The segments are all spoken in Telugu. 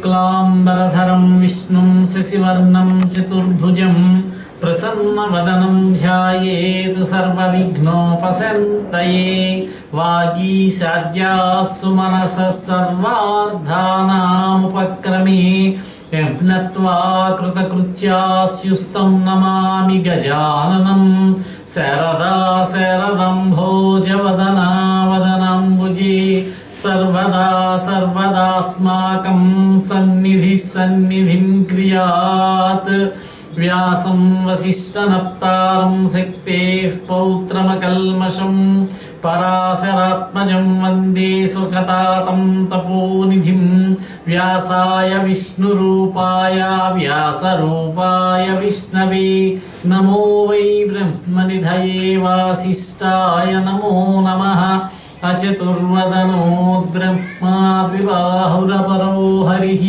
शुक्लांबरधरं विष्णुं शशिवर्णं चतुर्भुजं प्रसन्नवदनं ध्यायेत् सर्वविघ्नोपशान्तये। वागीशाद्याः सुमनसः सर्वार्थानामुपक्रमे यज्ञत्वा कृतकृत्यास्युस्तं नमामि गजाननं। शरदा शरदम्भोजवदना वदनाम्बुजे सर्वदा सर्वदास्माकं सन्निधिः सन्निधिं क्रियात्। व्यासं वसिष्ठनप्तारं शक्तेः पौत्रमकल्मषं पराशरात्मजं वन्दे सुखतातं तपोनिधिं। व्यासाय विष्णुरूपाय व्यासरूपाय विष्णवे नमो वै ब्रह्मनिधये वासिष्ठाय नमो नमः। अचतुर्वदनो ब्रह्मा विबाहुरपरो हरिः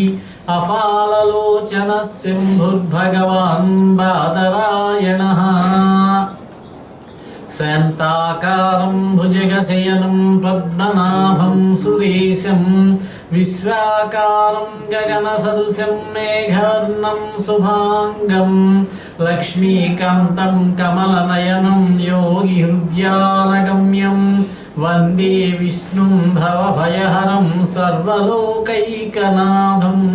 अफाललोचनः शम्भुर्भगवान् बादरायणः। शान्ताकारं भुजगशयनं पद्मनाभं सुरेशं विश्वाकारं गगनसदृशं मेघवर्णं शुभाङ्गं लक्ष्मीकान्तं कमलनयनं योगिहृद्यानगम्यं वन्दे विष्णुं भवभयहरं सर्वलोकैकनाथम्।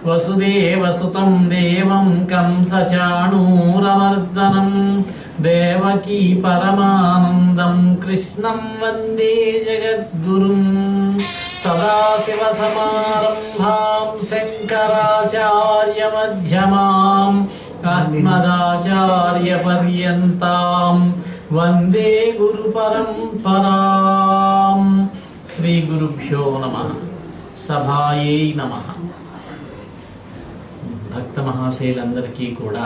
वसुदेवसुतं देवं कंसचाणूरमर्दनं देवकी परमानन्दं कृष्णं वन्दे जगद्गुरुं। सदाशिवसमारम्भां शङ्कराचार्यमध्यमाम् अस्मदाचार्यपर्यन्तां वन्दे गुरुपरम्परां। శ్రీ గురుభ్యో నమః. సభాయై నమః. భక్త మహాశయులందరికీ కూడా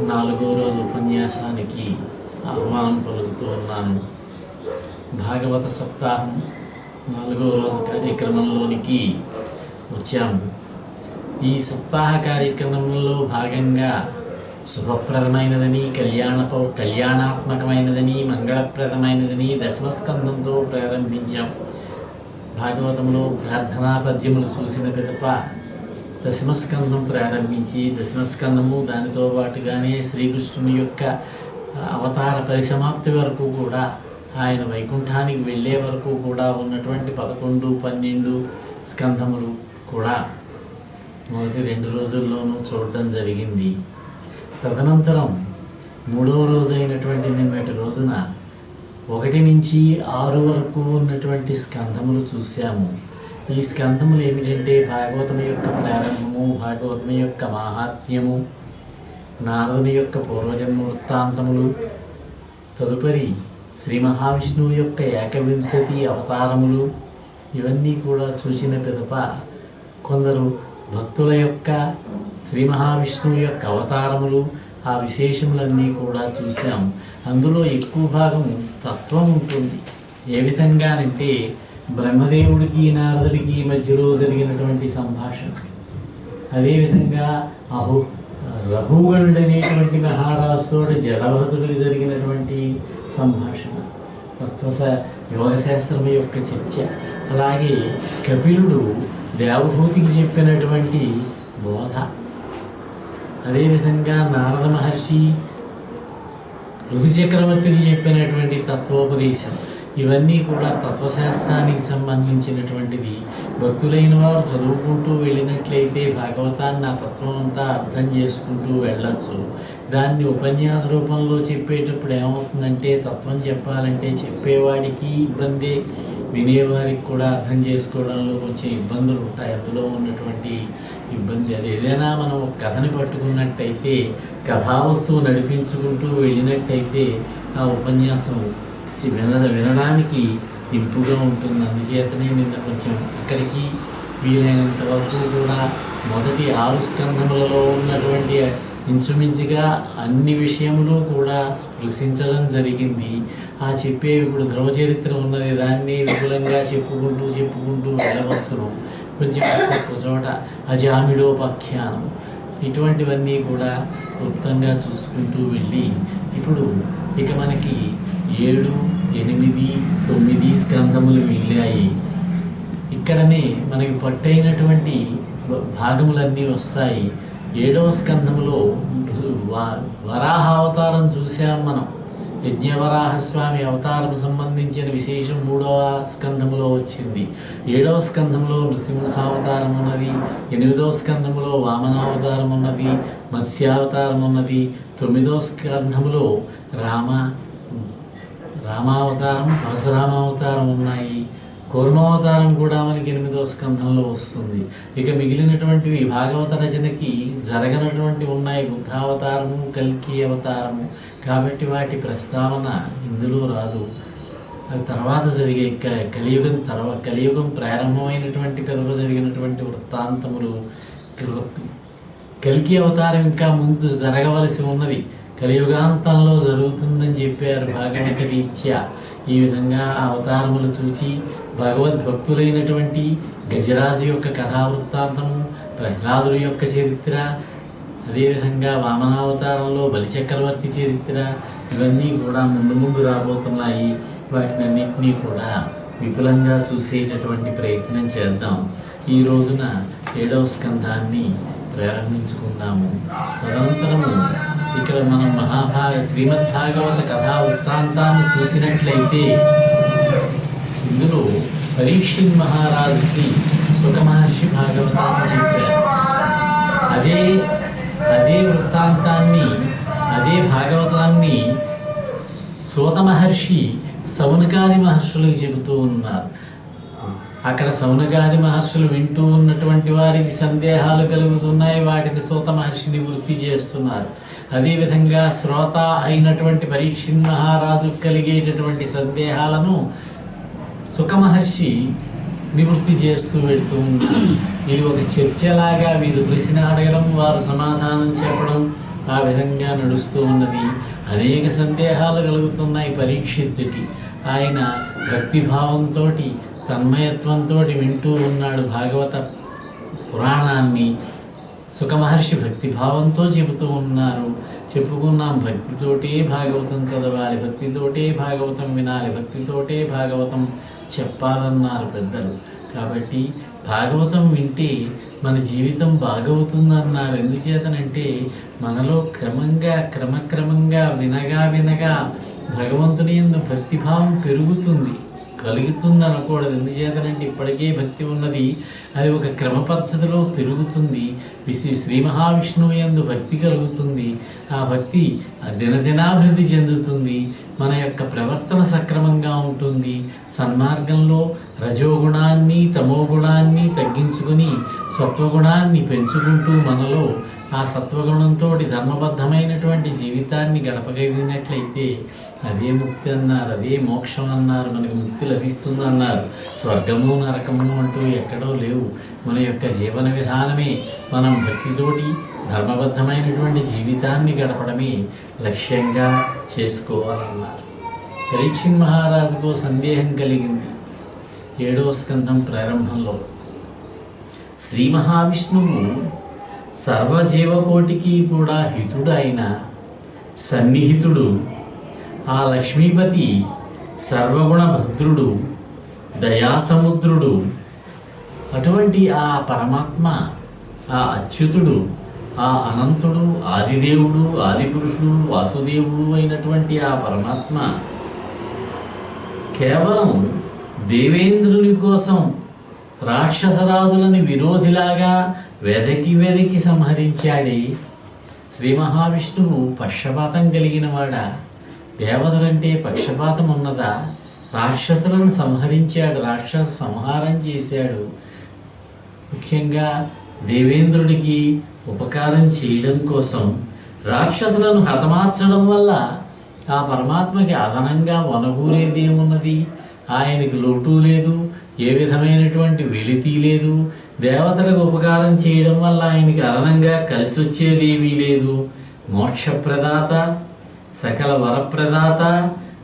4వ రోజు ఉపన్యాసానికి ఆహ్వానం పలుకుతూ ఉన్నాను. భాగవత సప్తాహం 4వ రోజు కార్యక్రమంలోనికి వచ్చాము. ఈ సప్తాహ కార్యక్రమంలో భాగంగా శుభప్రదమైనదని కళ్యాణాత్మకమైనదని మంగళప్రదమైనదని దశమస్కందంతో ప్రారంభించాం. భాగవతంలో ప్రార్థనా పద్యములు చూసిన పిదప దశమస్కందం ప్రారంభించి దశమస్కందము దానితో పాటుగానే శ్రీకృష్ణుని యొక్క అవతార పరిసమాప్తి వరకు కూడా ఆయన వైకుంఠానికి వెళ్ళే వరకు కూడా ఉన్నటువంటి 11, 12 స్కందములు కూడా మొదటి 2 రోజుల్లోనూ చూడడం జరిగింది. తదనంతరం 3వ రోజు అయినటువంటి నిన్నటి రోజున 1 నుంచి 6 వరకు ఉన్నటువంటి స్కంధములు చూసాము. ఈ స్కంధములు ఏమిటంటే భాగవతం యొక్క ప్రారంభము, భాగవతం యొక్క మాహాత్మ్యము, నారదుని యొక్క పూర్వజన్మ వృత్తాంతములు, తదుపరి శ్రీ మహావిష్ణువు యొక్క 51 అవతారములు, ఇవన్నీ కూడా చూసిన పిదప కొందరు భక్తుల యొక్క శ్రీ మహావిష్ణువు యొక్క అవతారములు, ఆ విశేషములన్నీ కూడా చూసాం. అందులో ఎక్కువ భాగం తత్వం ఉంటుంది. ఏ విధంగానంటే బ్రహ్మదేవుడికి నారదుడికి మధ్యలో జరిగినటువంటి సంభాషణ, అదేవిధంగా రఘుగణుడనేటువంటి మహారాజుతో జడభరతుడికి జరిగినటువంటి సంభాషణ, యోగశాస్త్రం యొక్క చర్చ, అలాగే కపిలుడు దేవహూతికి చెప్పినటువంటి బోధ, అదేవిధంగా నారద మహర్షి ఋతుచక్రవర్తికి చెప్పినటువంటి తత్వోపదేశం, ఇవన్నీ కూడా తత్వశాస్త్రానికి సంబంధించినటువంటివి. భక్తులైన వారు చదువుకుంటూ వెళ్ళినట్లయితే భాగవతాన్ని ఆ తత్వం అంతా అర్థం చేసుకుంటూ వెళ్ళచ్చు. దాన్ని ఉపన్యాస రూపంలో చెప్పేటప్పుడు ఏమవుతుందంటే తత్వం చెప్పాలంటే చెప్పేవాడికి ఇబ్బందే, వినేవారికి కూడా అర్థం చేసుకోవడంలో కొంచెం ఇబ్బందులు ఉంటాయి. అందులో ఉన్నటువంటి ఇబ్బంది అది. ఏదైనా మనం ఒక కథని పట్టుకున్నట్టయితే కథావస్తువు నడిపించుకుంటూ వెళ్ళినట్టయితే ఆ ఉపన్యాసం వినడానికి ఇంపుగా ఉంటుంది. అందుచేతనే నిన్న కొంచెం అక్కడికి వీలైనంత వరకు కూడా మొదటి 6 స్కంధములలో ఉన్నటువంటి ఇంచుమించుగా అన్ని విషయములు కూడా స్పృశించడం జరిగింది. ఆ చెప్పే ఇప్పుడు ధ్రువ చరిత్ర ఉన్నది, దాన్ని విపులంగా చెప్పుకుంటూ వెళ్ళవచ్చును. కొంచెం ఒక్కొక్క చోట అజామిడోపాఖ్యానం, ఇటువంటివన్నీ కూడా క్లుప్తంగా చూసుకుంటూ వెళ్ళి ఇప్పుడు ఇక మనకి 7, 8, 9 స్కంధములు మిగిలాయి. ఇక్కడనే మనకి పట్టైనటువంటి భాగములన్నీ వస్తాయి. 7వ స్కంధంలో వరాహావతారం చూసాం మనం. యజ్ఞవరాహస్వామి అవతారం సంబంధించిన విశేషం 3వ స్కంధంలో వచ్చింది. 7వ స్కంధంలో నృసింహావతారం ఉన్నది. 8వ స్కంధంలో వామనావతారం ఉన్నది, మత్స్యావతారం ఉన్నది. 9వ స్కంధంలో రామావతారం, పరశురామావతారం ఉన్నాయి. కూర్మావతారం కూడా మనకి 8వ స్కంధంలో వస్తుంది. ఇక మిగిలినటువంటివి భాగవత రచనకి జరగనటువంటి ఉన్నాయి. బుద్ధావతారము, కల్కి అవతారము. కాబట్టి వాటి ప్రస్తావన ఇందులో రాదు. అది తర్వాత జరిగే కలియుగం ప్రారంభమైనటువంటి పెదవ జరిగినటువంటి వృత్తాంతములు. కల్కి అవతారం ఇంకా ముందు జరగవలసి ఉన్నది, కలియుగాంతంలో జరుగుతుందని చెప్పారు భాగవత రీత్యా. ఈ విధంగా అవతారములు చూసి భగవద్భక్తులైనటువంటి గజరాజు యొక్క కథావృత్తాంతము, ప్రహ్లాదుడి యొక్క చరిత్ర, అదేవిధంగా వామనావతారంలో బలిచక్రవర్తి చరిత్ర, ఇవన్నీ కూడా ముందు రాబోతున్నాయి. వాటినన్నింటినీ కూడా విపులంగా చూసేటటువంటి ప్రయత్నం చేద్దాం. ఈ రోజున 7వ స్కంధాన్ని ప్రారంభించుకుందాము. తదనంతరము ఇక్కడ మనం శ్రీమద్భాగవత కథా వృత్తాంతాన్ని చూసినట్లయితే ఇందులో పరీక్షిత్ మహారాజుకి సుఖ మహర్షి భాగవతాన్ని చెప్పారు. అదే వృత్తాంతాన్ని, అదే భాగవతాన్ని సూత మహర్షి సౌనకాది మహర్షులకు చెబుతూ ఉన్నారు. అక్కడ సౌనకాది మహర్షులు వింటూ ఉన్నటువంటి వారికి సందేహాలు కలుగుతున్నాయి. వాటిని సూత మహర్షి నివృత్తి చేస్తున్నారు. అదేవిధంగా శ్రోత అయినటువంటి పరీక్షిత్ మహారాజు కలిగేటటువంటి సందేహాలను సుఖ మహర్షి నివృత్తి చేస్తూ పెడుతూ ఉన్నారు. ఇది ఒక చర్చలాగా వీరు ప్రశ్న అడగడం, వారు సమాధానం చెప్పడం, ఆ విధంగా నడుస్తూ ఉన్నది. అనేక సందేహాలు కలుగుతున్నాయి పరీక్షిత్తుకి. ఆయన భక్తిభావంతో, తన్మయత్వంతో వింటూ ఉన్నాడు భాగవత పురాణాన్ని. సుఖమహర్షి భక్తిభావంతో చెబుతూ ఉన్నారు. చెప్పుకున్నాం, భక్తితోటే భాగవతం చదవాలి, భక్తితోటే భాగవతం వినాలి, భక్తితోటే భాగవతం చెప్పాలన్నారు పెద్దలు. కాబట్టి భాగవతం వింటే మన జీవితం బాగవుతుందన్నారు. ఎందుచేతనంటే మనలో క్రమక్రమంగా వినగా భగవంతుని యందు భక్తిభావం పెరుగుతుంది, కలుగుతుంది అనకూడదు. ఎందుచేతనంటే ఇప్పటికే భక్తి ఉన్నది, అది ఒక క్రమ పద్ధతిలో పెరుగుతుంది. శ్రీ మహావిష్ణువు యందు భక్తి కలుగుతుంది. ఆ భక్తి దినదినాభివృద్ధి చెందుతుంది. మన యొక్క ప్రవర్తన సక్రమంగా ఉంటుంది. సన్మార్గంలో రజోగుణాన్ని, తమోగుణాన్ని తగ్గించుకుని సత్వగుణాన్ని పెంచుకుంటూ మనలో ఆ సత్వగుణంతో ధర్మబద్ధమైనటువంటి జీవితాన్ని గడపగలిగినట్లయితే అదే ముక్తి అన్నారు, అదే మోక్షం అన్నారు. మనకి ముక్తి లభిస్తుంది అన్నారు. స్వర్గము నరకము అంటూ ఎక్కడో లేవు. మన యొక్క జీవన విధానమే మనం భక్తితోటి ధర్మబద్ధమైనటువంటి జీవితాన్ని గడపడమే లక్ష్యంగా చేసుకోవాలన్నారు. పరీక్షిత్ మహారాజుకు సందేహం కలిగింది 7వ స్కంధం ప్రారంభంలో. శ్రీ మహావిష్ణువు సర్వజీవకోటికి కూడా హితుడు అయిన సన్నిహితుడు, ఆ లక్ష్మీపతి సర్వగుణ భద్రుడు, దయాసముద్రుడు. అటువంటి ఆ పరమాత్మ, ఆ అచ్యుతుడు, ఆ అనంతుడు, ఆదిదేవుడు, ఆదిపురుషుడు, వాసుదేవుడు అయినటువంటి ఆ పరమాత్మ కేవలం దేవేంద్రుని కోసం రాక్షసరాజులని విరోధిలాగా వెదకి సంహరించాడే. శ్రీ మహావిష్ణువు పక్షపాతం కలిగిన వాడా? దేవతలంటే పక్షపాతం ఉన్నదా? రాక్షసులను సంహరించాడు, రాక్షస సంహారం చేశాడు. ముఖ్యంగా దేవేంద్రుడికి ఉపకారం చేయడం కోసం రాక్షసులను హతమార్చడం వల్ల ఆ పరమాత్మకి అదనంగా వనగూరేదేమున్నది? ఆయనకి లోటు లేదు, ఏ విధమైనటువంటి వెలితి లేదు. దేవతలకు ఉపకారం చేయడం వల్ల ఆయనకి అదనంగా కలిసి వచ్చేదేమీ లేదు. మోక్షప్రదాత, సకల వరప్రదాత,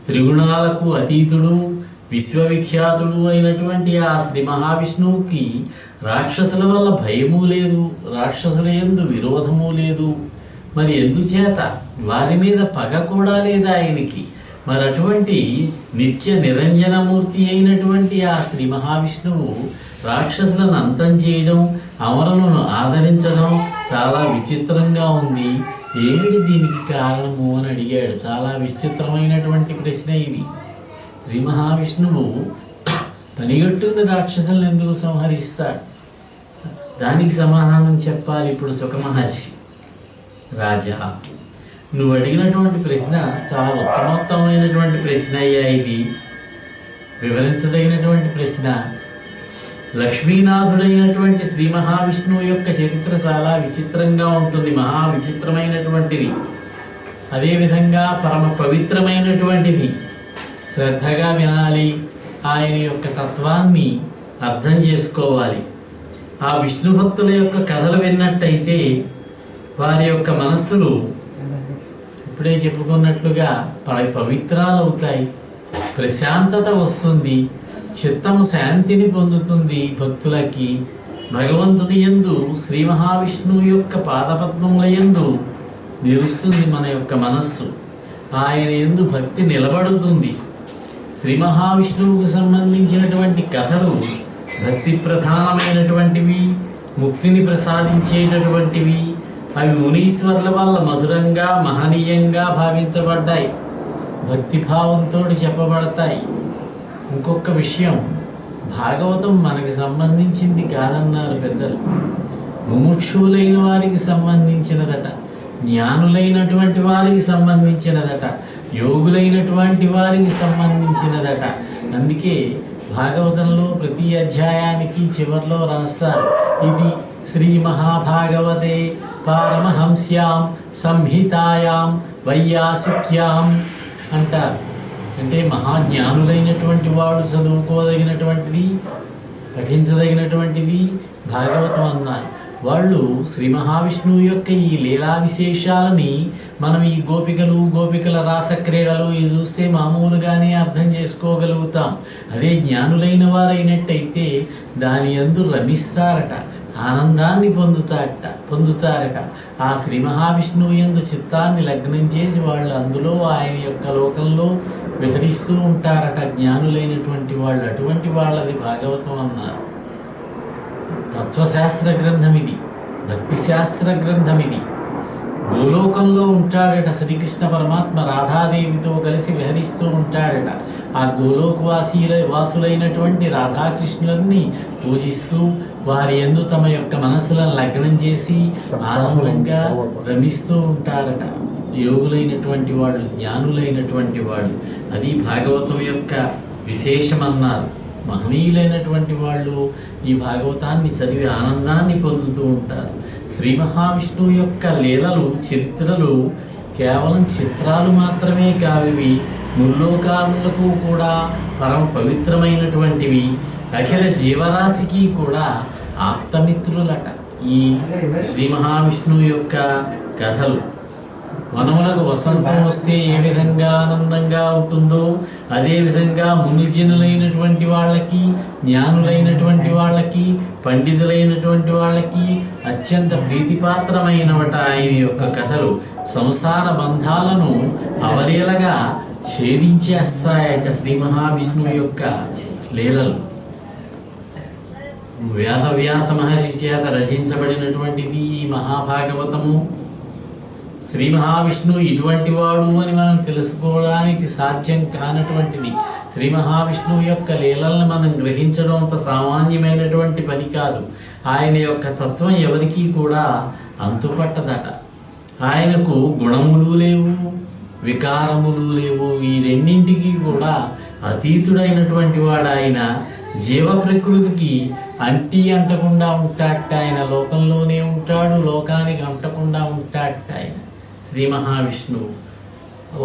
త్రిగుణాలకు అతీతుడు, విశ్వవిఖ్యాతుడు అయినటువంటి ఆ శ్రీ మహావిష్ణువుకి రాక్షసుల వల్ల భయము లేదు, రాక్షసుల యందు విరోధము లేదు. మరి ఎందుచేత? వారి మీద పగ కూడా లేదు ఆయనకి. మరి అటువంటి నిత్య నిరంజనమూర్తి అయినటువంటి ఆ శ్రీ మహావిష్ణువు రాక్షసులను అంతం చేయడం, అమరులను ఆదరించడం చాలా విచిత్రంగా ఉంది. ఏమిటి దీనికి కారణము అని అడిగాడు. చాలా విచిత్రమైనటువంటి ప్రశ్న ఇది. శ్రీ మహావిష్ణువు పనిగట్టుకుని రాక్షసులను ఎందుకు సంహరిస్తాడు? దానికి సమాధానం చెప్పాలి ఇప్పుడు శుక మహర్షి. రాజా, నువ్వు అడిగినటువంటి ప్రశ్న చాలా ఉత్తమోత్తమైనటువంటి ప్రశ్న అయ్యా. ఇది వివరించదగినటువంటి ప్రశ్న. లక్ష్మీనాథుడైనటువంటి శ్రీ మహావిష్ణువు యొక్క చరిత్ర చాలా విచిత్రంగా ఉంటుంది, మహా విచిత్రమైనటువంటిది. అదేవిధంగా పరమ పవిత్రమైనటువంటిది. శ్రద్ధగా వినాలి, ఆయన యొక్క తత్వాన్ని అర్థం చేసుకోవాలి. ఆ విష్ణు భక్తుల యొక్క కథలు విన్నట్టయితే వారి యొక్క మనస్సులు ఇప్పుడే చెప్పుకున్నట్లుగా పవిత్రాలు అవుతాయి, ప్రశాంతత వస్తుంది, చిత్తము శాంతిని పొందుతుంది. భక్తులకి భగవంతుని యందు, శ్రీ మహావిష్ణువు యొక్క పాదపద్మముల యందు నిలుస్తుంది మన యొక్క మనస్సు. ఆయన యందు భక్తి నిలబడుతుంది. శ్రీ మహావిష్ణువుకు సంబంధించినటువంటి కథలు భక్తి ప్రధానమైనటువంటివి, ముక్తిని ప్రసాదించేటటువంటివి. అవి మునీశ్వరుల వల్ల మధురంగా, మహనీయంగా భావించబడ్డాయి, భక్తిభావంతో చెప్పబడతాయి. ఇంకొక విషయం, భాగవతం మనకి సంబంధించింది కాదన్నారు పెద్దలు. ముముక్షువులైన వారికి సంబంధించినదట, జ్ఞానులైనటువంటి వారికి సంబంధించినదట, యోగులైనటువంటి వారికి సంబంధించినదట. అందుకే భాగవతంలో ప్రతి అధ్యాయానికి చివరిలో రాస్తారు, ఇది శ్రీ మహాభాగవతే పారమహంస్యాం సంహితాయాం వైయాసిక్యాం అంటారు. అంటే మహాజ్ఞానులైనటువంటి వాడు చదువుకోదగినటువంటిది, పఠించదగినటువంటిది భాగవతం అన్నారు. వాళ్ళు శ్రీ మహావిష్ణువు యొక్క ఈ లీలా విశేషాలని మనం ఈ గోపికల రాసక్రీడలు ఇవి చూస్తే మామూలుగానే అర్థం చేసుకోగలుగుతాం. అదే జ్ఞానులైన వారైనట్టయితే దాని యందు రమిస్తారట, ఆనందాన్ని పొందుతారట. ఆ శ్రీ మహావిష్ణువు యందు చిత్తాన్ని లగ్నం చేసి వాళ్ళు అందులో ఆయన యొక్క లోకంలో విహరిస్తూ ఉంటారట జ్ఞానులైనటువంటి వాళ్ళు. అటువంటి వాళ్ళది భాగవతం అన్నారు. తత్వశాస్త్ర గ్రంథం ఇది, భక్తి శాస్త్ర గ్రంథం ఇది. గోలోకంలో ఉంటాడట శ్రీకృష్ణ పరమాత్మ, రాధాదేవితో కలిసి విహరిస్తూ ఉంటాడట. ఆ వాసులైనటువంటి రాధాకృష్ణులని పూజిస్తూ వారి యందు తమ యొక్క మనసులను లగ్నం చేసి ఆనందంగా రమిస్తూ ఉంటారట యోగులైనటువంటి వాళ్ళు, జ్ఞానులైనటువంటి వాళ్ళు. అది భాగవతం యొక్క విశేషమన్నారు. మహనీయులైనటువంటి వాళ్ళు ఈ భాగవతాన్ని చదివి ఆనందాన్ని పొందుతూ ఉంటారు. శ్రీ మహావిష్ణువు యొక్క లీలలు, చరిత్రలు కేవలం చిత్రాలు మాత్రమే కావివి, ముల్లోకాలకు కూడా పరమ పవిత్రమైనటువంటివి, అఖిల జీవరాశికి కూడా ఆప్తమిత్రులట ఈ శ్రీ మహావిష్ణువు యొక్క కథలు. వనములకు వసంతం వస్తే ఏ విధంగా ఆనందంగా ఉంటుందో అదేవిధంగా మునిజనులైనటువంటి వాళ్ళకి, జ్ఞానులైనటువంటి వాళ్ళకి, పండితులైనటువంటి వాళ్ళకి అత్యంత ప్రీతిపాత్రమైనవట ఆయన యొక్క కథలు. సంసార బంధాలను అవలీలగా ఛేదించేస్తాయట శ్రీ మహావిష్ణువు యొక్క లీలలు. వ్యాస మహర్షి చేత రచించబడినటువంటిది ఈ మహాభాగవతము. శ్రీ మహావిష్ణువు ఇటువంటి వాడు అని మనం తెలుసుకోవడానికి సాధ్యం కానటువంటిది. శ్రీ మహావిష్ణువు యొక్క లీలలను మనం గ్రహించడం అంత సామాన్యమైనటువంటి పని కాదు. ఆయన యొక్క తత్వం ఎవరికీ కూడా అంతుపట్టదట. ఆయనకు గుణములు లేవు, వికారములు లేవు. ఈ రెండింటికి కూడా అతీతుడైనటువంటి వాడు ఆయన. జీవ ప్రకృతికి అంటకుండా ఉంటాడట ఆయన. లోకంలోనే ఉంటాడు, లోకానికి అంటకుండా ఉంటాడట ఆయన. శ్రీ మహావిష్ణువు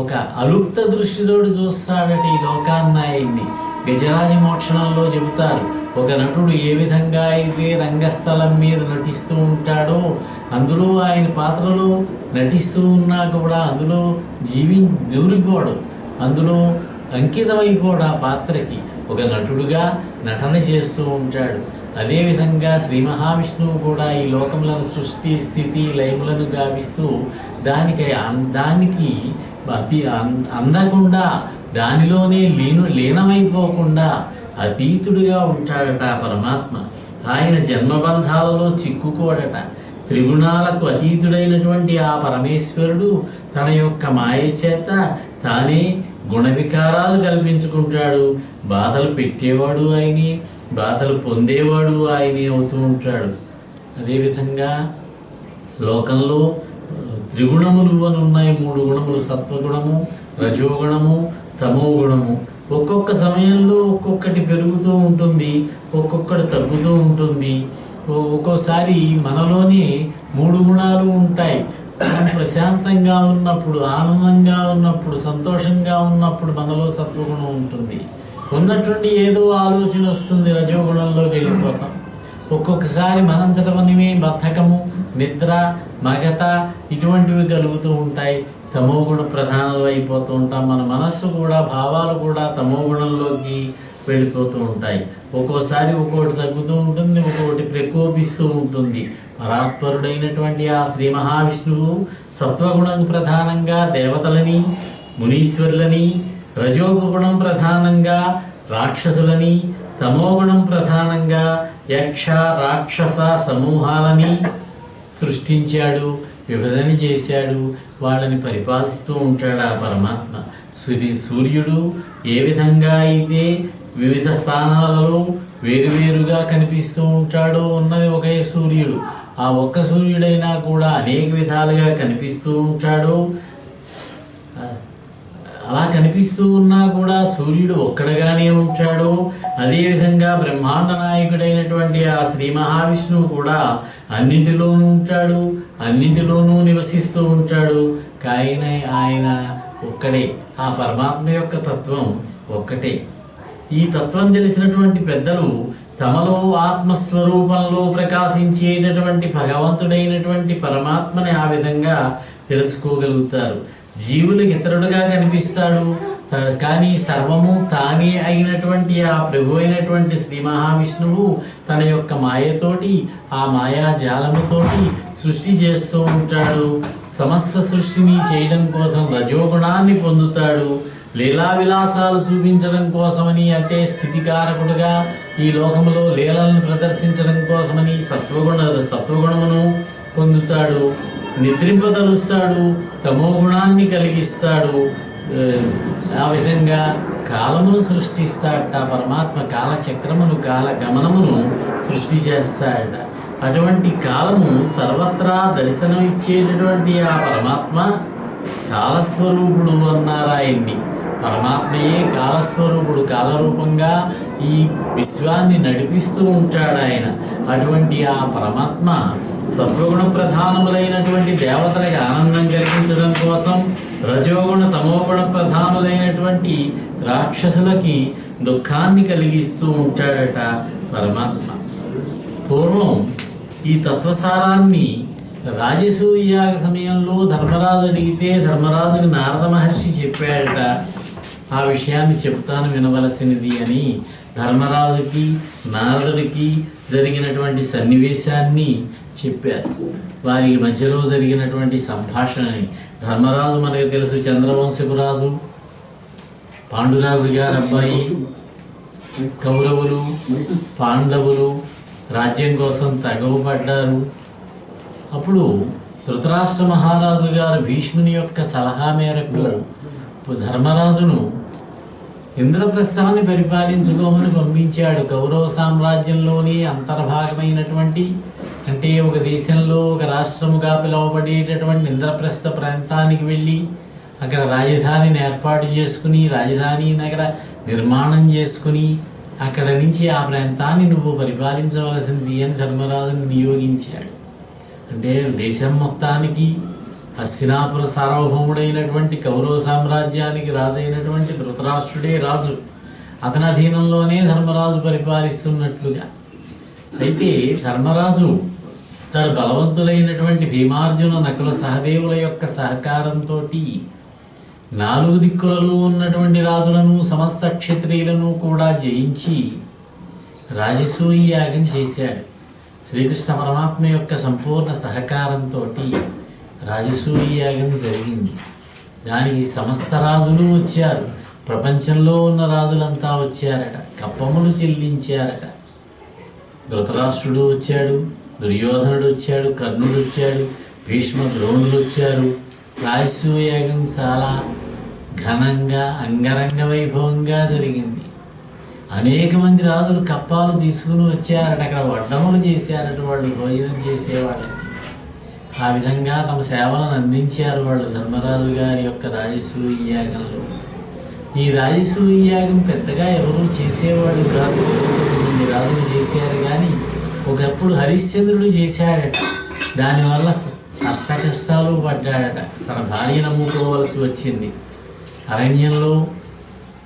ఒక అలుప్త దృష్టితోడు చూస్తాడట ఈ లోకాన్ని. ఆయన్ని గజరాజ మోక్షణంలో చెబుతారు, ఒక నటుడు ఏ విధంగా అయితే రంగస్థలం మీద నటిస్తూ ఉంటాడో, అందులో ఆయన పాత్రలో నటిస్తూ ఉన్నా కూడా అందులో దూరిపోవడం, అందులో అంకితమైపోవడం ఆ పాత్రకి. ఒక నటుడుగా నటన చేస్తూ ఉంటాడు. అదేవిధంగా శ్రీ మహావిష్ణువు కూడా ఈ లోకములను సృష్టి, స్థితి, లయములను గావిస్తూ దానికి అందకుండా, దానిలోనే లీనమైపోకుండా అతీతుడిగా ఉంటాడట ఆ పరమాత్మ. ఆయన జన్మబంధాలలో చిక్కుకోడట. త్రిగుణాలకు అతీతుడైనటువంటి ఆ పరమేశ్వరుడు తన యొక్క మాయ చేత తానే గుణ వికారాలు కల్పించుకుంటాడు. బాధలు పెట్టేవాడు ఆయనే, బాధలు పొందేవాడు ఆయనే అవుతూ ఉంటాడు. అదేవిధంగా లోకంలో త్రిగుణములు అని ఉన్నాయి, 3 గుణములు: సత్వగుణము, రజోగుణము, తమో గుణము. ఒక్కొక్క సమయంలో ఒక్కొక్కటి పెరుగుతూ ఉంటుంది, ఒక్కొక్కటి తగ్గుతూ ఉంటుంది. ఒక్కోసారి మనలోనే 3 గుణాలు ఉంటాయి. మనం ప్రశాంతంగా ఉన్నప్పుడు, ఆనందంగా ఉన్నప్పుడు, సంతోషంగా ఉన్నప్పుడు మనలో సత్వగుణం ఉంటుంది. ఉన్నటువంటి ఏదో ఆలోచన వస్తుంది, రజోగుణంలోకి వెళ్ళిపోతాం. ఒక్కొక్కసారి మనంతట మనమే బద్ధకము, నిద్ర, మగత ఇటువంటివి కలుగుతూ ఉంటాయి. తమో గుణ ప్రధానాలు అయిపోతూ ఉంటాం. మన మనస్సు కూడా, భావాలు కూడా తమో గుణంలోకి వెళ్ళిపోతూ ఉంటాయి. ఒక్కోసారి ఒక్కొక్కటి తగ్గుతూ ఉంటుంది, ఒక్కొక్కటి ప్రకోపిస్తూ ఉంటుంది. పరాత్పరుడైనటువంటి ఆ శ్రీ మహావిష్ణువు సత్వగుణం ప్రధానంగా దేవతలని, మునీశ్వరులని, రజోగుణం ప్రధానంగా రాక్షసులని, తమోగుణం ప్రధానంగా యక్ష రాక్షస సమూహాలని సృష్టించాడు, విభజన చేశాడు. వాళ్ళని పరిపాలిస్తూ ఉంటాడు ఆ పరమాత్మ. సూర్యుడు ఏ విధంగా అయితే వివిధ స్థానాలలో వేరువేరుగా కనిపిస్తూ ఉంటాడో, ఉన్నది ఒకే సూర్యుడు. ఆ ఒక్క సూర్యుడైనా కూడా అనేక విధాలుగా కనిపిస్తూ ఉంటాడు. అలా కనిపిస్తూ ఉన్నా కూడా సూర్యుడు ఒక్కడగానే ఉంటాడు. అదేవిధంగా బ్రహ్మాండ నాయకుడైనటువంటి ఆ శ్రీ మహావిష్ణువు కూడా అన్నింటిలోనూ ఉంటాడు, అన్నింటిలోనూ నివసిస్తూ ఉంటాడు. కానీ ఆయన ఒక్కడే. ఆ పరమాత్మ యొక్క తత్వం ఒక్కటే. ఈ తత్వం తెలిసినటువంటి పెద్దలు తమలో ఆత్మస్వరూపంలో ప్రకాశించేటటువంటి భగవంతుడైనటువంటి పరమాత్మని ఆ విధంగా తెలుసుకోగలుగుతారు. జీవులకు ఇతరుడుగా కనిపిస్తాడు, కానీ సర్వము తానే అయినటువంటి ఆ ప్రభు అయినటువంటి శ్రీ మహావిష్ణువు తన యొక్క మాయతోటి, ఆ మాయాజాలముతోటి సృష్టి చేస్తూ ఉంటాడు. సమస్త సృష్టిని చేయడం కోసం రజోగుణాన్ని పొందుతాడు. లీలా విలాసాలు చూపించడం కోసమని, అంటే స్థితికారకుడుగా ఈ లోకంలో లీలలను ప్రదర్శించడం కోసమని సత్వగుణమును పొందుతాడు. నిద్రింపదలుస్తాడు, తమో గుణాన్ని కలిగిస్తాడు. ఆ విధంగా కాలమును సృష్టిస్తాడట పరమాత్మ. కాలచక్రమును, కాల గమనమును సృష్టి చేస్తాడట. అటువంటి కాలము సర్వత్రా దర్శనం ఇచ్చేటటువంటి ఆ పరమాత్మ కాలస్వరూపుడు అన్నారు ఆయన్ని. పరమాత్మయే కాలస్వరూపుడు. కాలరూపంగా ఈ విశ్వాన్ని నడిపిస్తూ ఉంటాడు ఆయన. అటువంటి ఆ పరమాత్మ సత్వగుణ ప్రధానములైనటువంటి దేవతలకు ఆనందం కలిగించడం కోసం, రజోగుణ తమోగుణ ప్రధానులైనటువంటి రాక్షసులకి దుఃఖాన్ని కలిగిస్తూ ఉంటాడట పరమాత్మ. పూర్వం ఈ తత్వసారాన్ని రాజసూయాగ సమయంలో ధర్మరాజు అడిగితే ధర్మరాజుకి నారద మహర్షి చెప్పాడట. ఆ విషయాన్ని చెప్తాను వినవలసినది అని ధర్మరాజుకి నారదుడికి జరిగినటువంటి సన్నివేశాన్ని చెప్పారు. వారి మధ్యలో జరిగినటువంటి సంభాషణని. ధర్మరాజు మనకు తెలుసు, చంద్రవంశపు రాజు, పాండురాజు గారి అబ్బాయి. కౌరవులు పాండవులు రాజ్యం కోసం తగవపడ్డారు. అప్పుడు ధృతరాష్ట్ర మహారాజు గారు భీష్ముని యొక్క సలహా మేరకు ధర్మరాజును ఇంద్రప్రస్థాన్ని పరిపాలించుకోమని పంపించాడు. కౌరవ సామ్రాజ్యంలోని అంతర్భాగమైనటువంటి, అంటే ఒక దేశంలో ఒక రాష్ట్రముగా పిలువబడేటటువంటి ఇంద్రప్రస్థ ప్రాంతానికి వెళ్ళి అక్కడ రాజధానిని ఏర్పాటు చేసుకుని, రాజధాని నగర నిర్మాణం చేసుకుని, అక్కడ నుంచి ఆ ప్రాంతాన్ని నువ్వు పరిపాలించవలసింది అని ధర్మరాజుని నియోగించాడు. అంటే దేశం మొత్తానికి హస్తినాపుర సార్వభౌముడైనటువంటి కౌరవ సామ్రాజ్యానికి రాజు అయినటువంటి ధృతరాష్ట్రుడే రాజు. అతని అధీనంలోనే ధర్మరాజు పరిపాలిస్తున్నట్లుగా. అయితే ధర్మరాజు తన బలవంతులైనటువంటి భీమార్జున నకుల సహదేవుల యొక్క సహకారంతో 4 దిక్కులలో ఉన్నటువంటి రాజులను, సమస్త క్షత్రియులను కూడా జయించి రాజసూయ యాగం చేశాడు. శ్రీకృష్ణ పరమాత్మ యొక్క సంపూర్ణ సహకారంతో రాజసూయ యాగం జరిగింది. దానికి సమస్త రాజులు వచ్చారు. ప్రపంచంలో ఉన్న రాజులంతా వచ్చారట, కప్పములు చెల్లించారట. ధృతరాష్ట్రుడు వచ్చాడు, దుర్యోధనుడు వచ్చాడు, కర్ణుడు వచ్చాడు, భీష్మ ద్రోణులు వచ్చారు. రాజసూయాగం చాలా ఘనంగా అంగరంగ వైభవంగా జరిగింది. అనేక మంది రాజులు కప్పాలు తీసుకుని వచ్చారట, అక్కడ వడ్డములు చేశారట, వాళ్ళు భోజనం చేసేవాళ్ళు. ఆ విధంగా తమ సేవలను అందించారు వాళ్ళు ధర్మరాజు గారి యొక్క రాజసూయ యాగంలో. ఈ రాజసూయ యాగం పెద్దగా ఎవరూ చేసేవాళ్ళు కాదు, కొంతమంది రాజులు చేశారు. కానీ ఒకప్పుడు హరిశ్చంద్రుడు చేశాడట. దానివల్ల అష్ట కష్టాలు పడ్డాడట. తన భార్య నమ్ముకోవలసి వచ్చింది. అరణ్యంలో